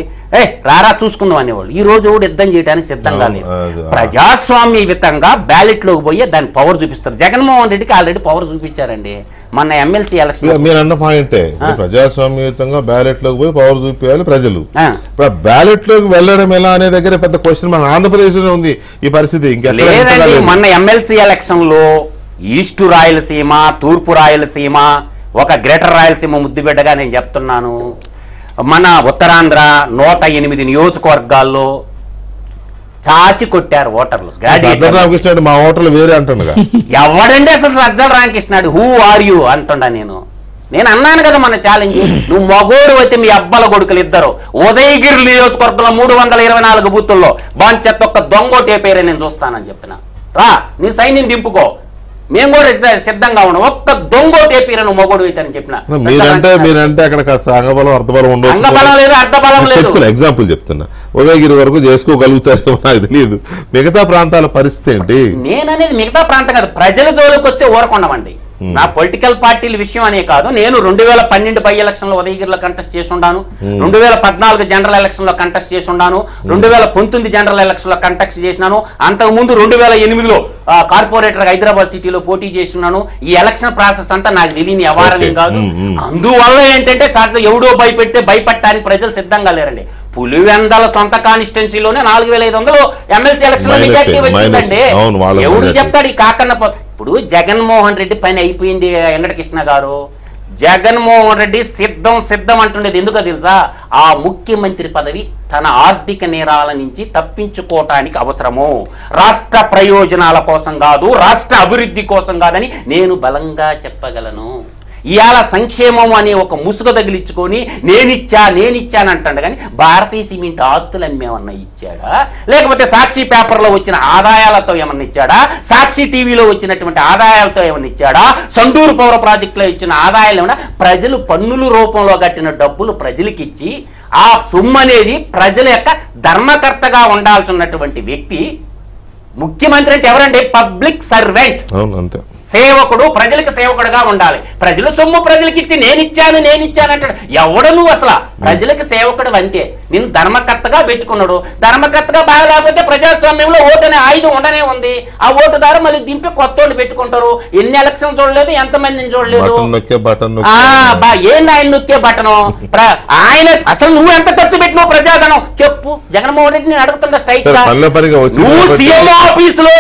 రారా చూసుకుందాం అనేవాళ్ళు. ఈ రోజు కూడా యుద్ధం చేయడానికి సిద్ధంగా లేదు. ప్రజాస్వామ్యయుతంగా బ్యాలెట్లోకి పోయి దాని పవర్ చూపిస్తారు. జగన్మోహన్ రెడ్డికి ఆల్రెడీ పవర్ చూపించారండి. మన ఎమ్మెల్సీ ఎలక్షన్ మీరు అన్న పాయింటే, ప్రజాస్వామ్యయుతంగా బ్యాలెట్ లోకి పోయి పవర్ చూపించాలి ప్రజలు. ఇప్పుడు బ్యాలెట్ లోకి వెళ్ళడం ఎలా అనే దగ్గర పెద్ద క్వశ్చన్ మన ఆంధ్రప్రదేశ్ లో ఉంది ఈ పరిస్థితి. లేదండి, మన ఎమ్మెల్సీ ఎలక్షన్ లో ఈస్ట్ రాయలసీమ, తూర్పు రాయలసీమ, ఒక గ్రేటర్ రాయలసీమ ముద్దుబిడ్డగా నేను చెప్తున్నాను, మన ఉత్తరాంధ్ర 108 నియోజకవర్గాల్లో చాచి కొట్టారు ఓటర్లు. రామకృష్ణ మా ఓటర్లు వేరే అంటుండగా ఎవడండి అసలు సజ్జల రామకృష్ణాడు? హూ ఆర్ యూ అంటుండా. నేను అన్నాను కదా మన ఛాలెంజ్, నువ్వు మగోడు అయితే మీ అబ్బల కొడుకులు ఇద్దరు ఉదయగిరి నియోజకవర్గంలో 324 బూతుల్లో బాంచెత్త ఒక్క దొంగోటే పేరే నేను చూస్తానని చెప్పిన. రా నీ సైన్యం దింపుకో, మేము కూడా సిద్ధంగా ఉన్నాం. ఒక్క దొంగోటే పేరు నువ్వు మగోడు అయితే అని చెప్పిన. మీరంటే అక్కడ కాస్త అంగబలం అర్థబలం ఉండదు. అంగబలం లేదు, అర్థబలం లేదు. ఎగ్జాంపుల్ చెప్తున్నా, ఉదయగిరి వరకు చేసుకోగలుగుతారేమో నాకు తెలియదు. మిగతా ప్రాంతాల పరిస్థితి ఏంటి? నేననేది మిగతా ప్రాంతం కాదు, ప్రజల జోలికి వస్తే ఊరకుండమండి. నా పొలిటికల్ పార్టీల విషయం అనే కాదు, నేను 2012 బై ఎలక్షన్ లో ఉదయగిరిలో కంటెస్ట్ చేసి ఉన్నాను, 2014 జనరల్ ఎలక్షన్ లో కంటెస్ట్ చేసి ఉన్నాను, 2019 జనరల్ ఎలక్షన్ లో కంటెస్ట్ చేసినాను, అంతకుముందు 2008లో కార్పొరేటర్ హైదరాబాద్ సిటీలో పోటీ చేస్తున్నాను. ఈ ఎలక్షన్ ప్రాసెస్ అంతా నాకు తెలియని వ్యవహారం కాదు. అందువల్ల ఏంటంటే ఎవడో భయపెడితే భయపడటానికి ప్రజలు సిద్ధంగా లేరండి. పులివెందల సొంత కాన్స్టిట్యున్సీలోనే 4500 ఎమ్మెల్సీ ఎలక్షన్ లో మెజార్టీ వచ్చిందండి. ఎవడు చెప్తాడు ఈ కాకన్న? ఇప్పుడు జగన్మోహన్ రెడ్డి పని అయిపోయింది. వెంకటకృష్ణ గారు, జగన్మోహన్ రెడ్డి సిద్ధం అంటుండేది ఎందుకో తెలుసా? ఆ ముఖ్యమంత్రి పదవి తన ఆర్థిక నేరాల నుంచి తప్పించుకోవటానికి అవసరము. రాష్ట్ర ప్రయోజనాల కోసం కాదు, రాష్ట్ర అభివృద్ధి కోసం కాదని నేను బలంగా చెప్పగలను. ఇవాళ సంక్షేమం అనే ఒక ముసుగు తగిలించుకొని నేనిచ్చాను అంటాడు. కానీ భారతీయ సిమెంట్ ఆస్తులు ఏమన్నా ఇచ్చాడా, లేకపోతే సాక్షి పేపర్లో వచ్చిన ఆదాయాలతో ఏమన్నా ఇచ్చాడా, సాక్షి టీవీలో వచ్చినటువంటి ఆదాయాలతో ఏమన్నా ఇచ్చాడా, సండూరు పౌర ప్రాజెక్టులో ఇచ్చిన ఆదాయాలు ఏమన్నా ప్రజలు పన్నుల రూపంలో కట్టిన డబ్బులు ప్రజలకి ఇచ్చి ఆ సొమ్ము అనేది ప్రజల యొక్క ధర్మకర్తగా ఉండాల్సినటువంటి వ్యక్తి ముఖ్యమంత్రి అంటే ఎవరండి? పబ్లిక్ సర్వెంట్, అంతే, సేవకుడు, ప్రజలకు సేవకుడుగా ఉండాలి. ప్రజల సొమ్ము ప్రజలకి ఇచ్చి నేనిచ్చాను అంటాడు. ఎవడు నువ్వు అసలు? ప్రజలకు సేవకుడు అంతే. నేను ధర్మకర్తగా పెట్టుకున్నాడు. ధర్మకర్తగా బాగలేకపోతే ప్రజాస్వామ్యంలో ఓటు అనే ఆయుధం ఉండనే ఉంది. ఆ ఓటు ద్వారా మళ్ళీ దింపి కొత్త వాళ్ళు పెట్టుకుంటారు. ఎన్ని ఎలక్షన్ చూడలేదు, ఎంతమందిని చూడలేదు. ఏంది ఆయన నొక్కే బటను? ఆయన అసలు నువ్వు ఎంత ఖర్చు పెట్టినావు ప్రజాధనం చెప్పు. జగన్మోహన్ రెడ్డి నేను అడుగుతున్నా స్ట్రైక్ గా. నువ్వు సీఎం ఆఫీసులో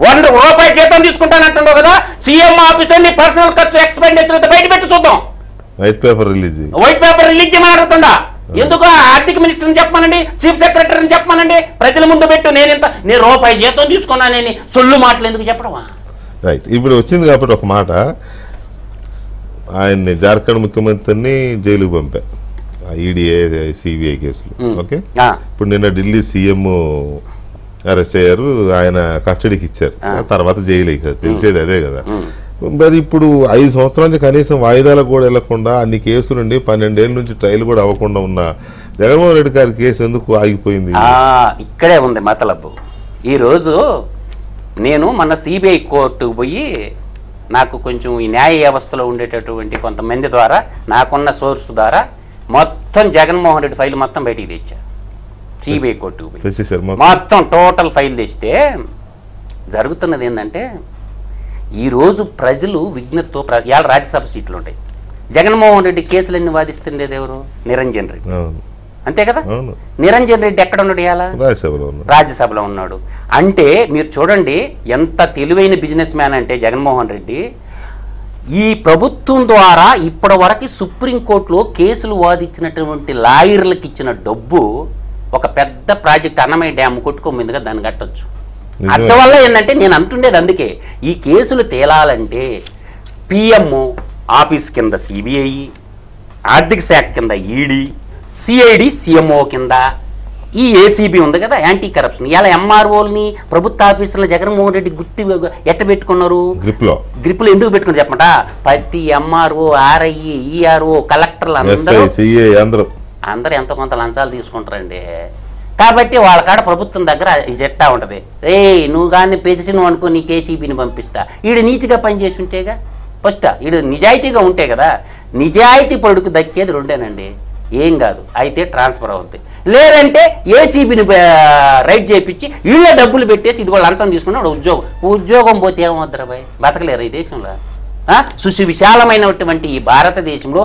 ₹100 జీతం తీసుకుంటానంటున్నావు కదా, సీఎం ఆఫీసర్ నీ పర్సనల్ ఖర్చు ఎక్స్పెండిచర్ బయట పెట్టి చూద్దాం. వైట్ పేపర్ రిలీజ్ చేయమని అడుగుతుండా. ఎందుకు ఆర్థిక మినిస్టర్ని చెప్పమనండి, చీఫ్ సెక్రటరీని చెప్పమనండి, ప్రజల ముందు పెట్టు. నేను ₹1 జీతం తీసుకున్నానని సొల్లు మాటలు ఎందుకు చెప్పడమా? రైట్. ఇప్పుడు వచ్చింది కాబట్టి ఒక మాట, ఆయన్ని జార్ఖండ్ ముఖ్యమంత్రిని జైలుకు పంపా ఈడీఏ సిబిఐ కేసులు. ఓకే, ఇప్పుడు నిన్న ఢిల్లీ సీఎం అరెస్ట్ అయ్యారు, ఆయన కస్టడీకి ఇచ్చారు, తర్వాత జైలు అయ్యారు, తెలిసేది అదే కదా. మరి ఇప్పుడు 5 సంవత్సరాల నుంచి కనీసం వాయిదాలకు కూడా వెళ్లకుండా అన్ని కేసులు నుండి 12 ఏళ్ళ నుంచి ట్రయల్ కూడా అవ్వకుండా ఉన్న జగన్మోహన్ రెడ్డి గారి కేసు ఎందుకు ఆగిపోయింది? ఇక్కడే ఉంది మతలబు. ఈరోజు నేను మన సిబిఐ కోర్టుకు పోయి నాకు కొంచెం ఈ న్యాయ వ్యవస్థలో ఉండేటటువంటి కొంతమంది ద్వారా, నాకున్న సోర్స్ ద్వారా మొత్తం జగన్మోహన్ రెడ్డి ఫైల్ మొత్తం బయటికి తెచ్చా. సిబిఐ కోర్టుకు పోయి మొత్తం టోటల్ ఫైల్ తెస్తే జరుగుతున్నది ఏంటంటే, ఈరోజు ప్రజలు విజ్ఞతతో ఇవాళ రాజ్యసభ సీట్లు ఉంటాయి. జగన్మోహన్ రెడ్డి కేసులన్నీ వాదిస్తుండేది ఎవరు? నిరంజన్ రెడ్డి, అంతే కదా. నిరంజన్ రెడ్డి ఎక్కడ ఉన్నాడు? ఇవాళ రాజ్యసభలో ఉన్నాడు. అంటే మీరు చూడండి ఎంత తెలివైన బిజినెస్ మ్యాన్ అంటే జగన్మోహన్ రెడ్డి. ఈ ప్రభుత్వం ద్వారా ఇప్పటి వరకు సుప్రీంకోర్టులో కేసులు వాదించినటువంటి లాయర్లకు ఇచ్చిన డబ్బు ఒక పెద్ద ప్రాజెక్ట్ అన్నమయ్య డ్యామ్ కొట్టుకోమిందిగా దాన్ని కట్టొచ్చు. అందువల్ల ఏంటంటే నేను అంటుండేది, అందుకే ఈ కేసులు తేలాలంటే పిఎం ఆఫీస్ కింద సిబిఐ, ఆర్థిక శాఖ కింద ఈడీ, సిఐడి సిఎంఓ కింద ఈ ఏసీబీ ఉంది కదా యాంటీ కరప్షన్. ఇలా ఎంఆర్ఓల్ని ప్రభుత్వ ఆఫీసులో జగన్మోహన్ రెడ్డి గుర్తి ఎట్ట పెట్టుకున్నారు? గ్రిప్లో ఎందుకు పెట్టుకున్నారు చెప్పమంట? ప్రతి ఎంఆర్ఓ, ఆర్ఐ, ఈఆర్ఓ, కలెక్టర్లు అందరూ ఎంతో కొంత లంచాలు తీసుకుంటారండి. కాబట్టి వాళ్ళ కాడ ప్రభుత్వం దగ్గర జెట్టా ఉంటుంది. నువ్వు కానీ పెదిసి నువ్వు అనుకో నీ కేసీబీని పంపిస్తా. ఈడు నీతిగా పనిచేసి ఉంటేగా, ఫస్ట్ ఈడు నిజాయితీగా ఉంటే కదా. నిజాయితీ పరుడుకు దక్కేది రెండేనండి, ఏం కాదు. అయితే ట్రాన్స్ఫర్ అవుద్ది, లేదంటే ఏసీబీని రైట్ చేయించి వీళ్ళే డబ్బులు పెట్టేసి ఇది కూడా లంచం తీసుకున్నాడు. ఉద్యోగం పోతే ఏమవుతారా భయ్? బతకలేరు ఈ దేశంలో. సువిశాలమైనటువంటి ఈ భారతదేశంలో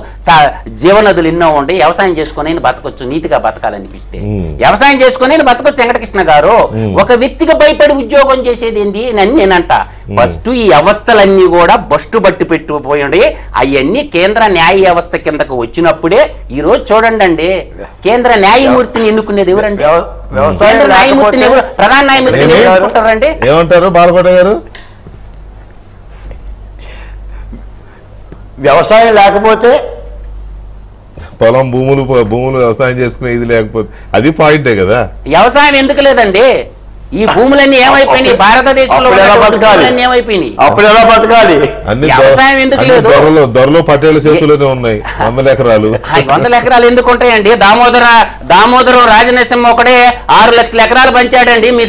జీవనదులు ఎన్నో ఉండే, వ్యవసాయం చేసుకుని బతకొచ్చు. నీతిగా బతకాలనిపిస్తే వ్యవసాయం చేసుకుని బతకొచ్చు. వెంకటకృష్ణ గారు ఒక వ్యక్తికి భయపడి ఉద్యోగం చేసేది ఏంది అని నేనంట. ఫస్ట్ ఈ వ్యవస్థలన్నీ కూడా బస్టు బట్టి పెట్టిపోయి అవన్నీ కేంద్ర న్యాయ వ్యవస్థ కిందకు వచ్చినప్పుడే ఈ రోజు చూడండి అండి, కేంద్ర న్యాయమూర్తిని ఎన్నుకునేది ఎవరండి? కేంద్ర న్యాయమూర్తిని ఎవరు? ప్రధాన న్యాయమూర్తిని ఎన్నుకుంటారండి. ఏమంటారు బాలకోట గారు? వ్యవసాయం లేకపోతే పొలం భూములు వ్యవసాయం చేసుకునే ఇది లేకపోతే అది పాయింటే కదా. వ్యవసాయం ఎందుకు లేదండి? ఈ భూములన్నీ ఏమైపోయినాయి? భారతదేశంలో ఏమైపోయినాయి? అప్పుడు ఎలా బతకాలి? వ్యవసాయం ఎందుకు లేదు? దొరలో పటేళ్ల చేతుల్లోనే ఉన్నాయి 100 ఎకరాలు. 100 ఎకరాలు ఎందుకు ఉంటాయండి? దామోదరం రాజనరసింహ ఒకడే 6 లక్షల ఎకరాలు పంచాడండి. మీ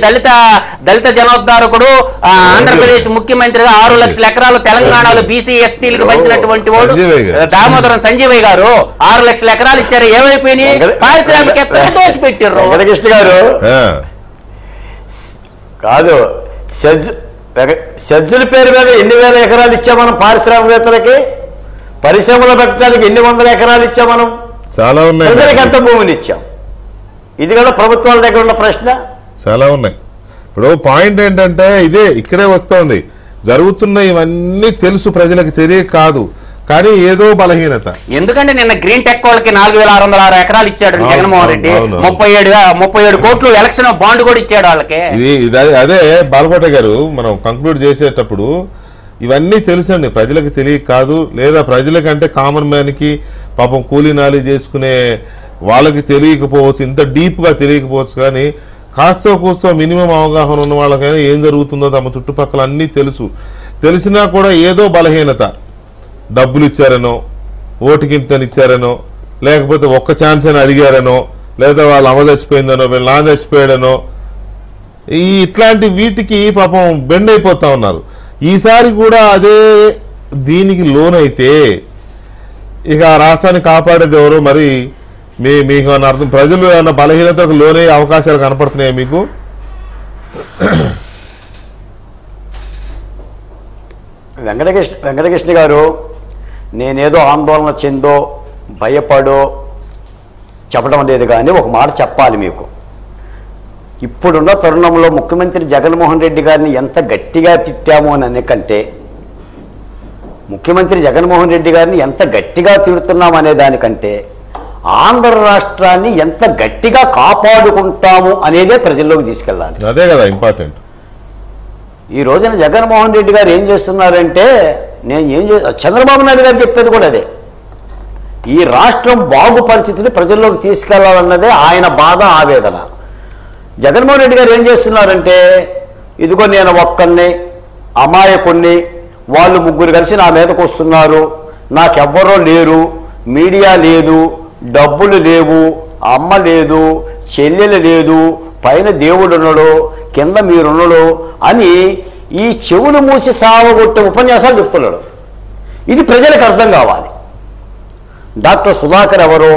దళిత జనోద్ధారకుడు ఆంధ్రప్రదేశ్ ముఖ్యమంత్రిగా 6 లక్షల ఎకరాలు తెలంగాణలో బీసీ ఎస్టీలకు పంచినటువంటి వాడు దామోదరం సంజీవయ్య గారు 6 లక్షల ఎకరాలు ఇచ్చారు. ఏమైపోయినాయి? పారిశ్రామికవేత్తలు దోసి పెట్టారు. వెంకటకృష్ణ గారు కాదు, సజ్జుల పేరు మీద ఎన్ని వేల ఎకరాలు ఇచ్చాం మనం పారిశ్రామికవేత్తలకి? పరిశ్రమలు పెట్టడానికి ఎన్ని వందల ఎకరాలు ఇచ్చాం మనం? చాలా ఉన్నాయి. ప్రజలకు ఎంత భూములు ఇచ్చాం? ఇది కదా ప్రభుత్వాల దగ్గర ఉన్న ప్రశ్న. చాలా ఉన్నాయి. ఇప్పుడు పాయింట్ ఏంటంటే ఇక్కడే వస్తుంది. జరుగుతున్న ఇవన్నీ తెలుసు, ప్రజలకు తెలియ కాదు. కానీ ఏదో బలహీనత. ఎందుకంటే నిన్న గ్రీన్ టెక్ వాళ్ళకి 4,606 ఎకరాలు ఇచ్చాడు జగన్మోహన్ రెడ్డి. 37 కోట్లు ఎలక్షన్ బాండ్ కూడా ఇచ్చాడు వాళ్ళకి. అదే బాలకోట గారు, మనం కంక్లూడ్ చేసేటప్పుడు ఇవన్నీ తెలుసండి, ప్రజలకు తెలియక కాదు, లేదా ప్రజలకంటే కామన్ మ్యాన్ కి పాపం కూలీ నాలి చేసుకునే వాళ్ళకి తెలియకపోవచ్చు, ఇంత డీప్ గా తెలియకపోవచ్చు. కానీ కాస్తో కూస్తో మినిమం అవగాహన ఉన్న వాళ్ళకైనా ఏం జరుగుతుందో తమ చుట్టుపక్కల అన్నీ తెలిసినా కూడా ఏదో బలహీనత, డబ్బులు ఇచ్చారనో, ఓటుకి ఇంతనిచ్చారనో, లేకపోతే ఒక్క ఛాన్స్ అని అడిగారనో, లేదా వాళ్ళు అమ్మ చచ్చిపోయిందనో, వీళ్ళు నాన్న చచ్చిపోయాడనో, ఇట్లాంటి వీటికి పాపం బెండ్ అయిపోతా ఉన్నారు. ఈసారి కూడా అదే దీనికి లోనైతే ఇక రాష్ట్రాన్ని కాపాడేది ఎవరు? మరి మీకు అర్థం, ప్రజలు ఏమన్నా బలహీనతకు లోనయ్యే అవకాశాలు కనపడుతున్నాయా మీకు? వెంకటకృష్ణ గారు, నేనేదో ఆందోళన చెందో భయపడో చెప్పడం లేదు, కానీ ఒక మాట చెప్పాలి మీకు. ఇప్పుడున్న తరుణంలో ముఖ్యమంత్రి జగన్మోహన్ రెడ్డి గారిని ఎంత గట్టిగా తిట్టాము అని అనేకంటే, ముఖ్యమంత్రి జగన్మోహన్ రెడ్డి గారిని ఎంత గట్టిగా తిడుతున్నాం అనే దానికంటే, ఆంధ్ర రాష్ట్రాన్ని ఎంత గట్టిగా కాపాడుకుంటాము అనేదే ప్రజల్లోకి తీసుకెళ్ళాలి. అదే కదా ఇంపార్టెంట్. ఈ రోజున జగన్మోహన్ రెడ్డి గారు ఏం చేస్తున్నారంటే, చంద్రబాబు నాయుడు గారు చెప్పేది కూడా అదే, ఈ రాష్ట్రం బాగు పరిస్థితిని ప్రజల్లోకి తీసుకెళ్లాలన్నదే ఆయన బాధ, ఆవేదన. జగన్మోహన్ రెడ్డి గారు ఏం చేస్తున్నారంటే, ఇదిగో నేను ఒక్కడిని అమాయకుణ్ణి, వాళ్ళు ముగ్గురు కలిసి నా మీదకు వస్తున్నారు, నాకెవ్వరూ లేరు, మీడియా లేదు, డబ్బులు లేవు, అమ్మ లేదు, చెల్లెలు లేదు, పైన దేవుడు ఉన్నాడు, కింద మీరున్నాడు అని ఈ చెవులు మూసి సావగొట్టే ఉపన్యాసాలు చెప్తున్నాడు. ఇది ప్రజలకు అర్థం కావాలి. డాక్టర్ సుధాకర్ ఎవరో,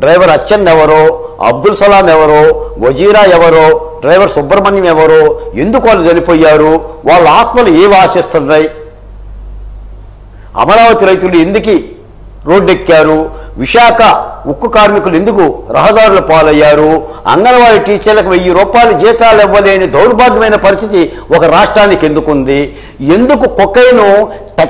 డ్రైవర్ అచ్చన్ ఎవరో, అబ్దుల్ సలాం ఎవరో, వజీరా ఎవరో, డ్రైవర్ సుబ్రహ్మణ్యం ఎవరో, ఎందుకు వాళ్ళు చనిపోయారు, వాళ్ళ ఆత్మలు ఏవి ఆశిస్తున్నాయి, అమరావతి రైతులు ఎందుకు రోడ్డెక్కారు, విశాఖ ఉక్కు కార్మికులు ఎందుకు రహదారుల పాలయ్యారు, అంగన్వాడీ టీచర్లకు 1000 రూపాయలు జీతాలు ఇవ్వలేని దౌర్భాగ్యమైన పరిస్థితి ఒక రాష్ట్రానికి ఎందుకుంది, ఎందుకు కొకైను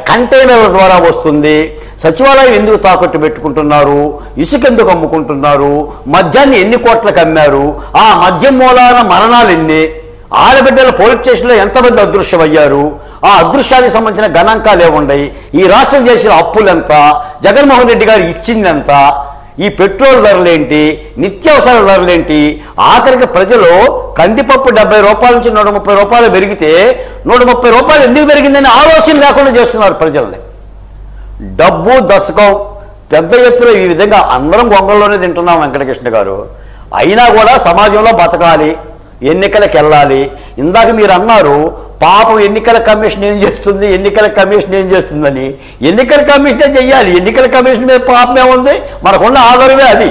కంటైనర్ల ద్వారా వస్తుంది, సచివాలయం ఎందుకు తాకట్టు పెట్టుకుంటున్నారు, ఇసుక ఎందుకు అమ్ముకుంటున్నారు, మద్యాన్ని ఎన్ని కోట్లకు అమ్మారు, ఆ మద్యం మూలాన మరణాలు ఎన్ని, ఆడబిడ్డల పోలీస్ స్టేషన్లో ఎంతమంది అదృశ్యమయ్యారు, ఆ అదృశ్యానికి సంబంధించిన గణాంకాలు ఏముండయి, ఈ రాష్ట్రం చేసిన అప్పులెంత, జగన్మోహన్ రెడ్డి గారు ఇచ్చిందెంత, ఈ పెట్రోల్ ధరలేంటి, నిత్యావసర ధరలేంటి, ఆఖరికి ప్రజలు కందిపప్పు 70 రూపాయల నుంచి 130 రూపాయలు పెరిగితే 130 రూపాయలు ఎందుకు పెరిగిందని ఆలోచన లేకుండా చేస్తున్నారు ప్రజల్ని. డబ్బు దశకం పెద్ద ఎత్తున ఈ విధంగా అందరం గొంగల్లోనే తింటున్నాం వెంకటకృష్ణ గారు. అయినా కూడా సమాజంలో బతకాలి, ఎన్నికలకు వెళ్ళాలి. ఇందాక మీరు అన్నారు పాపం ఎన్నికల కమిషన్ ఏం చేస్తుంది, ఎన్నికల కమిషన్ ఏం చేస్తుందని. ఎన్నికల కమిషనే చెయ్యాలి, ఎన్నికల కమిషన్ మీద పాపం ఏముంది, మనకున్న ఆధారమే అది.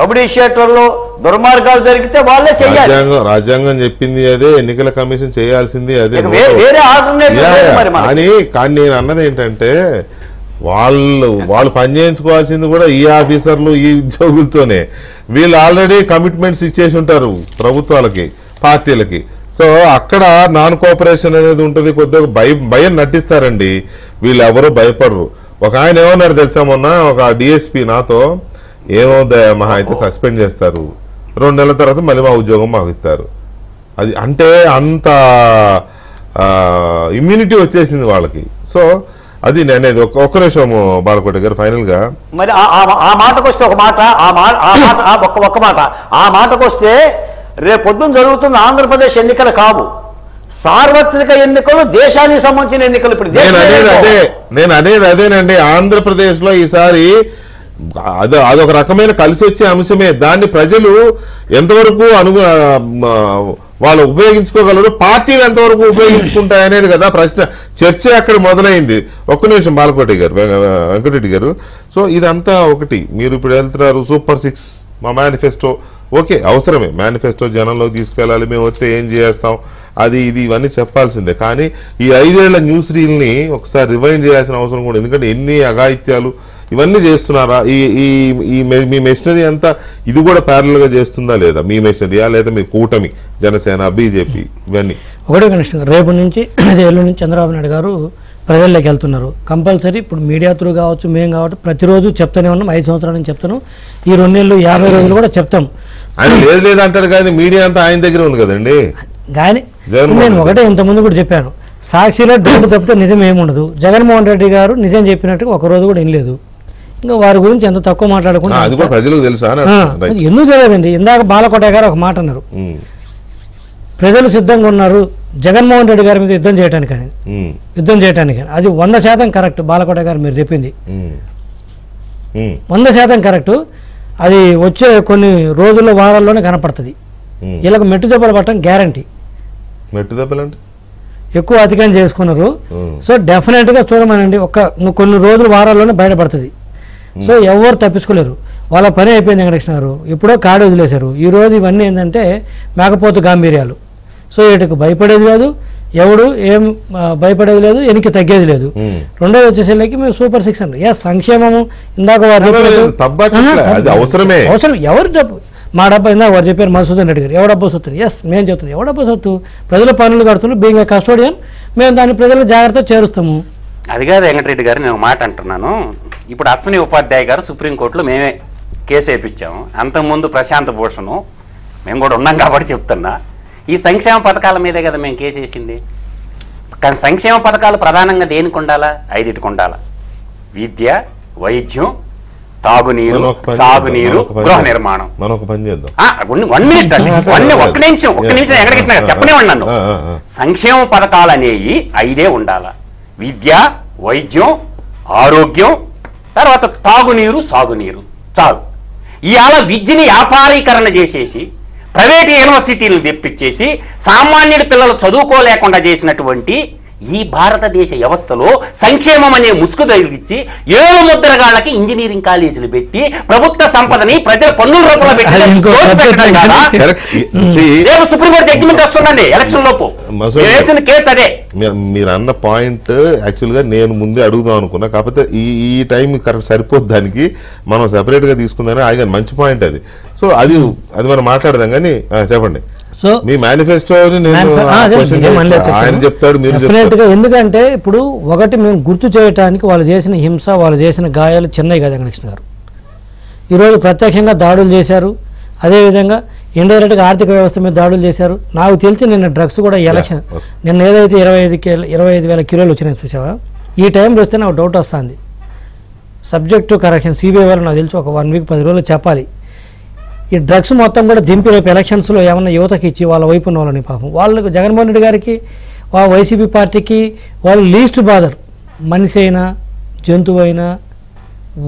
రబడీ షీటర్లు దుర్మార్గాలు జరిగితే వాళ్ళే చెయ్యాలి. రాజ్యాంగం చెప్పింది అదే, ఎన్నికల కమిషన్ చేయాల్సింది అదే, వేరే ఆల్టర్నేటివ్. కానీ నేను అన్నది ఏంటంటే, వాళ్ళు పని చేయించుకోవాల్సింది కూడా ఈ ఆఫీసర్లు, ఈ ఉద్యోగులతోనే. వీళ్ళు ఆల్రెడీ కమిట్మెంట్స్ ఇచ్చేసి ఉంటారు ప్రభుత్వాలకి, పార్టీలకి. సో అక్కడ నాన్ కోఆపరేషన్ అనేది ఉంటుంది, కొద్దిగా భయం నటిస్తారండి. వీళ్ళు ఎవరు భయపడరు. ఒక ఆయన ఏమన్నారు తెలుసా, మొన్న ఒక డిఎస్పీ నాతో, ఏమవుదా మహా అయితే సస్పెండ్ చేస్తారు, 2 నెలల తర్వాత మళ్ళీ మా ఉద్యోగం మాకు ఇస్తారు. అది అంటే అంత ఇమ్యూనిటీ వచ్చేసింది వాళ్ళకి. సో అది నేనేది ఒక్క నిమిషం బాలకోట గారు, ఫైనల్ గా మరి ఆ మాటకు వస్తే ఆ మాటకు వస్తే రేపొద్దున జరుగుతున్న ఆంధ్రప్రదేశ్ ఎన్నికలు కావు, సార్వత్రిక ఎన్నికలు, దేశానికి సంబంధించిన ఎన్నికలు. ఇప్పుడు నేను అనేది అదేనండి. ఆంధ్రప్రదేశ్ లో ఈసారి అదొక రకమైన కలిసి వచ్చే అంశమే. దాన్ని ప్రజలు ఎంతవరకు వాళ్ళు ఉపయోగించుకోగలరు, పార్టీలు ఎంతవరకు ఉపయోగించుకుంటాయనేది కదా ప్రశ్న. చర్చ అక్కడ మొదలైంది. ఒక్క నిమిషం బాలకోటి గారు, వెంకటరెడ్డి గారు. సో ఇదంతా ఒకటి, మీరు ఇప్పుడు వెళ్తున్నారు సూపర్ 6 మా మేనిఫెస్టో, ఓకే అవసరమే, మేనిఫెస్టో జనంలోకి తీసుకెళ్ళాలి, మేము వస్తే ఏం చేస్తాం, అది ఇది ఇవన్నీ చెప్పాల్సిందే. కానీ ఈ 5 ఏళ్ల న్యూస్ రీల్ని ఒకసారి రివైండ్ చేయాల్సిన అవసరం కూడా, ఎందుకంటే ఎన్ని అఘాయిత్యాలు ఇవన్నీ చేస్తున్నారా, ఈ మీ మెషినరీ అంతా ఇది కూడా ప్యారల్ గా చేస్తుందా లేదా, మీ మెషినరీయా లేదా మీ కూటమి జనసేన బీజేపీ ఇవన్నీ? ఒకటే కనిష్టం, రేపు నుంచి 5 ఏళ్ళ నుంచి చంద్రబాబు నాయుడు గారు ప్రజల్లోకి వెళ్తున్నారు. కంపల్సరీ ఇప్పుడు మీడియా త్రూ కావచ్చు, మేము కావచ్చు, ప్రతిరోజు చెప్తూనే ఉన్నాం. 5 సంవత్సరాల నుంచి చెప్తున్నాం. ఈ 2 నెలలు 50 రోజులు కూడా చెప్తాం. ఆయన లేదు లేదు అంటాడు కానీ మీడియా అంతా ఆయన దగ్గర ఉంది కదండి. కానీ నేను ఒకటే ఇంతకుముందు కూడా చెప్పాను, సాక్షిలో డబ్బు తప్పితే నిజం ఏముండదు. జగన్మోహన్ రెడ్డి గారు నిజం చెప్పినట్టుగా ఒకరోజు కూడా వినలేదు. ఇంకా వారి గురించి ఎంత తక్కువ మాట్లాడుకుంటా అది కూడా ప్రజలకు తెలుసా? ఎందుకు తెలియదండి. ఇందాక బాలకోట గారు ఒక మాట అన్నారు, ప్రజలు సిద్ధంగా ఉన్నారు జగన్మోహన్ రెడ్డి గారి మీద యుద్ధం చేయడానికని. అది 100% కరెక్ట్. బాలకోట గారు మీరు చెప్పింది 100% కరెక్ట్. అది వచ్చే కొన్ని రోజుల్లో వారాల్లోనే కనపడుతుంది. వీళ్ళకి మెట్టు దెబ్బలు పట్టడం గ్యారంటీ. మెట్టు దెబ్బలు అంటే ఎక్కువ అధికం చేసుకున్నారు. సో డెఫినెట్గా చూడమనండి, కొన్ని రోజులు వారాల్లోనే బయటపడుతుంది. సో ఎవరు తప్పించుకోలేరు. వాళ్ళ పని అయిపోయింది. వెంకటకృష్ణ గారు ఎప్పుడో కాడు వదిలేశారు. ఈరోజు ఇవన్నీ ఏంటంటే మేకపోతు గాంభీర్యాలు. సో వీటికి భయపడేది లేదు, ఎవడు ఏం భయపడేది లేదు, ఎనికి తగ్గేది లేదు. రెండోది వచ్చేసరికి మేము సూపర్ 6 అన్నారు. సంక్షేమము ఇందాక అవసరం. ఎవరు డబ్బు మా డబ్బా ఇందాక వారు చెప్పారు మధుసూదన్ రెడ్డి గారు, ఎవరు డబ్బు సొత్తు? మేము చెప్తున్నాం ఎవరు డబ్బు సొత్తు? ప్రజల పనులు కడుతున్నారు. బీయింగ్ ఏ కస్టోడియన్ మేము దాన్ని ప్రజలకు జాగ్రత్త చేరుస్తాము. అది కాదు వెంకటరెడ్డి గారు, నేను మాట అంటున్నాను. ఇప్పుడు అశ్విని ఉపాధ్యాయ గారు సుప్రీంకోర్టులో మేమే కేసు వేయించాము. అంతకుముందు ప్రశాంత్ భూషణ్ మేము కూడా ఉన్నాం కాబట్టి చెప్తున్నా. ఈ సంక్షేమ పథకాల మీదే కదా మేము కేసు వేసింది. కానీ సంక్షేమ పథకాలు ప్రధానంగా దేనికి ఉండాలా? 5టికి ఉండాలా: విద్య, వైద్యం, తాగునీరు, సాగునీరు, గృహ నిర్మాణం. మనం పని చేద్దాం. 1 మినిట్ అండి, ఒక్క నిమిషం వెంకటకృష్ణ గారు చెప్పనివ్వండి నన్ను. సంక్షేమ పథకాలు అనేవి 5 ఉండాలా: విద్య, వైద్యం, ఆరోగ్యం, తర్వాత తాగునీరు, సాగునీరు. చాలు. ఇవాళ విద్యని వ్యాపారీకరణ చేసేసి ప్రైవేట్ యూనివర్సిటీలను తెప్పించేసి సామాన్యుడి పిల్లలు చదువుకోలేకుండా చేసినటువంటి ఈ భారతదేశ వ్యవస్థలో సంక్షేమం అనే ముసుగు తగిలిచ్చి 7 ముద్రగాళ్ళకి ఇంజనీరింగ్ కాలేజీలు పెట్టి ప్రభుత్వ సంపదని ప్రజల పన్నుల రూపంలో పెట్టి సుప్రీంకోర్టు జడ్జిమెంట్ వస్తుందండి ఎలక్షన్ లోపు. వేసిన కేసు అదే. మీరు అన్న పాయింట్ యాక్చువల్గా నేను ముందే అడుగుదాం అనుకున్నా, కాకపోతే ఈ టైం కరెక్ట్ సరిపోద్ది. దానికి మనం సెపరేట్గా తీసుకుందని ఆయన మంచి పాయింట్ అది. సో అది మనం మాట్లాడదాం. కానీ చెప్పండి. సో మీ మేనిఫెస్టోని ఆయన చెప్తాడు, మీరు డెఫినెట్గా. ఎందుకంటే ఇప్పుడు ఒకటి మేము గుర్తు చేయడానికి వాళ్ళు చేసిన హింస, వాళ్ళు చేసిన గాయాలు చిన్నవి కదా వెంకటకృష్ణ గారు. ఈరోజు ప్రత్యక్షంగా దాడులు చేశారు, అదేవిధంగా ఇండైరెక్ట్గా ఆర్థిక వ్యవస్థ మీద దాడులు చేశారు. నాకు తెలిసి నిన్న డ్రగ్స్ కూడా ఎలక్షన్ నిన్న ఏదైతే 25,000 కిలోలు వచ్చినాయి చూసావా, ఈ టైంలో వస్తే నాకు డౌట్ వస్తుంది. సబ్జెక్ట్ టు కరెక్షన్ సిబిఐ వాళ్ళు నాకు తెలిసి ఒక 1 వీక్ 10 రోజులు చెప్పాలి. ఈ డ్రగ్స్ మొత్తం కూడా దింపి రేపు ఎలక్షన్స్లో ఏమన్నా యువతకి ఇచ్చి వాళ్ళ వైపు ఉన్న వాళ్ళని పాపం వాళ్ళకి జగన్మోహన్ రెడ్డి గారికి వైసీపీ పార్టీకి వాళ్ళు లీస్ట్ బాదర్. మనిషి అయినా జంతువు అయినా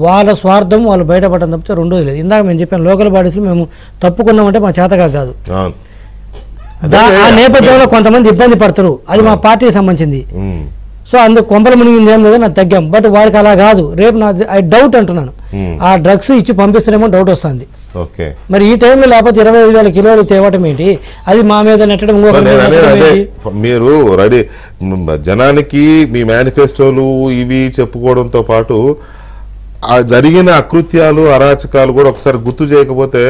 వాళ్ళ స్వార్థం వాళ్ళు బయటపడడం తప్పితే రెండోది లేదు. ఇందాక మేము చెప్పాను లోకల్ బాడీస్లో మేము తప్పుకున్నామంటే మా చేతగా కాదు. ఆ నేపథ్యంలో కొంతమంది ఇబ్బంది పడతారు, అది మా పార్టీకి సంబంధించింది. సో అందుకు కొంపల మునిగింది ఏం లేదో నాకు తగ్గాం. బట్ వారికి అలా కాదు. రేపు నా డౌట్ అంటున్నాను, ఆ డ్రగ్స్ ఇచ్చి పంపిస్తారేమో డౌట్ వస్తుంది. మరి ఈ టైంలో లేకపోతే 25,000 కిలోలు తేవటం ఏంటి? అది మా మీద నెట్టడం. మీరు రెడీ జనానికి మీ మేనిఫెస్టోలు ఇవి చెప్పుకోవడంతో పాటు ఆ జరిగిన అకృత్యాలు, అరాచకాలు కూడా ఒకసారి గుర్తు చేయకపోతే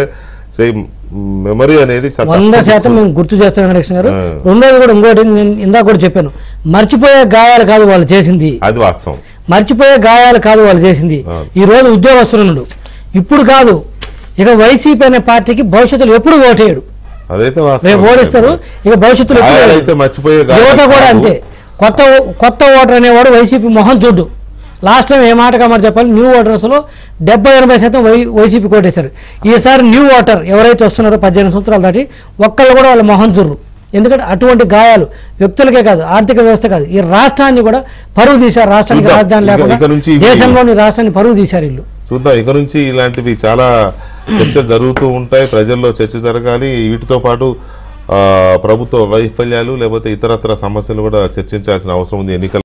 మెమరీ అనేది 100% మేము గుర్తు చేస్తాం వెంకటకృష్ణ గారు. రెండోది కూడా ఇంకోటి నేను ఇందాక కూడా చెప్పాను, మర్చిపోయే గాయాలు కాదు వాళ్ళు చేసింది. అది వాస్తవం. మర్చిపోయే గాయాలు కాదు వాళ్ళు చేసింది. ఈ రోజు ఉద్యోగస్తులు ఇప్పుడు కాదు, ఇక వైసీపీ అనే పార్టీకి భవిష్యత్తులో ఎప్పుడు ఓటేయడు. అదైతే రేపు ఓడిస్తారు, ఇక భవిష్యత్తులో యువత కూడా అంతే. కొత్త ఓటర్ అనేవాడు వైసీపీ మొహం చూడ్డు. లాస్ట్ టైం ఏ మాట కామాట చెప్పాలి, న్యూ ఓటర్స్లో 70-80% వైసీపీ కోటేశారు. ఈసారి న్యూ ఓటర్ ఎవరైతే వస్తున్నారో 18 సంవత్సరాలు దాటి ఒక్కళ్ళు కూడా వాళ్ళ మొహం చూర్రు. ఎందుకంటే అటువంటి గాయాలు వ్యక్తులకే కాదు, ఆర్థిక వ్యవస్థ కాదు, ఈ రాష్ట్రాన్ని కూడా పరువు తీశారు. రాష్ట్రానికి రాజధాని లేకుండా దేశంలోని రాష్ట్రాన్ని పరువు తీశారు వీళ్ళు. చూద్దాం, ఇక నుంచి ఇలాంటివి చాలా చర్చ జరుగుతూ ఉంటాయి. ప్రజల్లో చర్చ జరగాలి. వీటితో పాటు ప్రభుత్వ వైఫల్యాలు లేకపోతే ఇతరత్ర సమస్యలు కూడా చర్చించాల్సిన అవసరం ఉంది. ఎన్నికల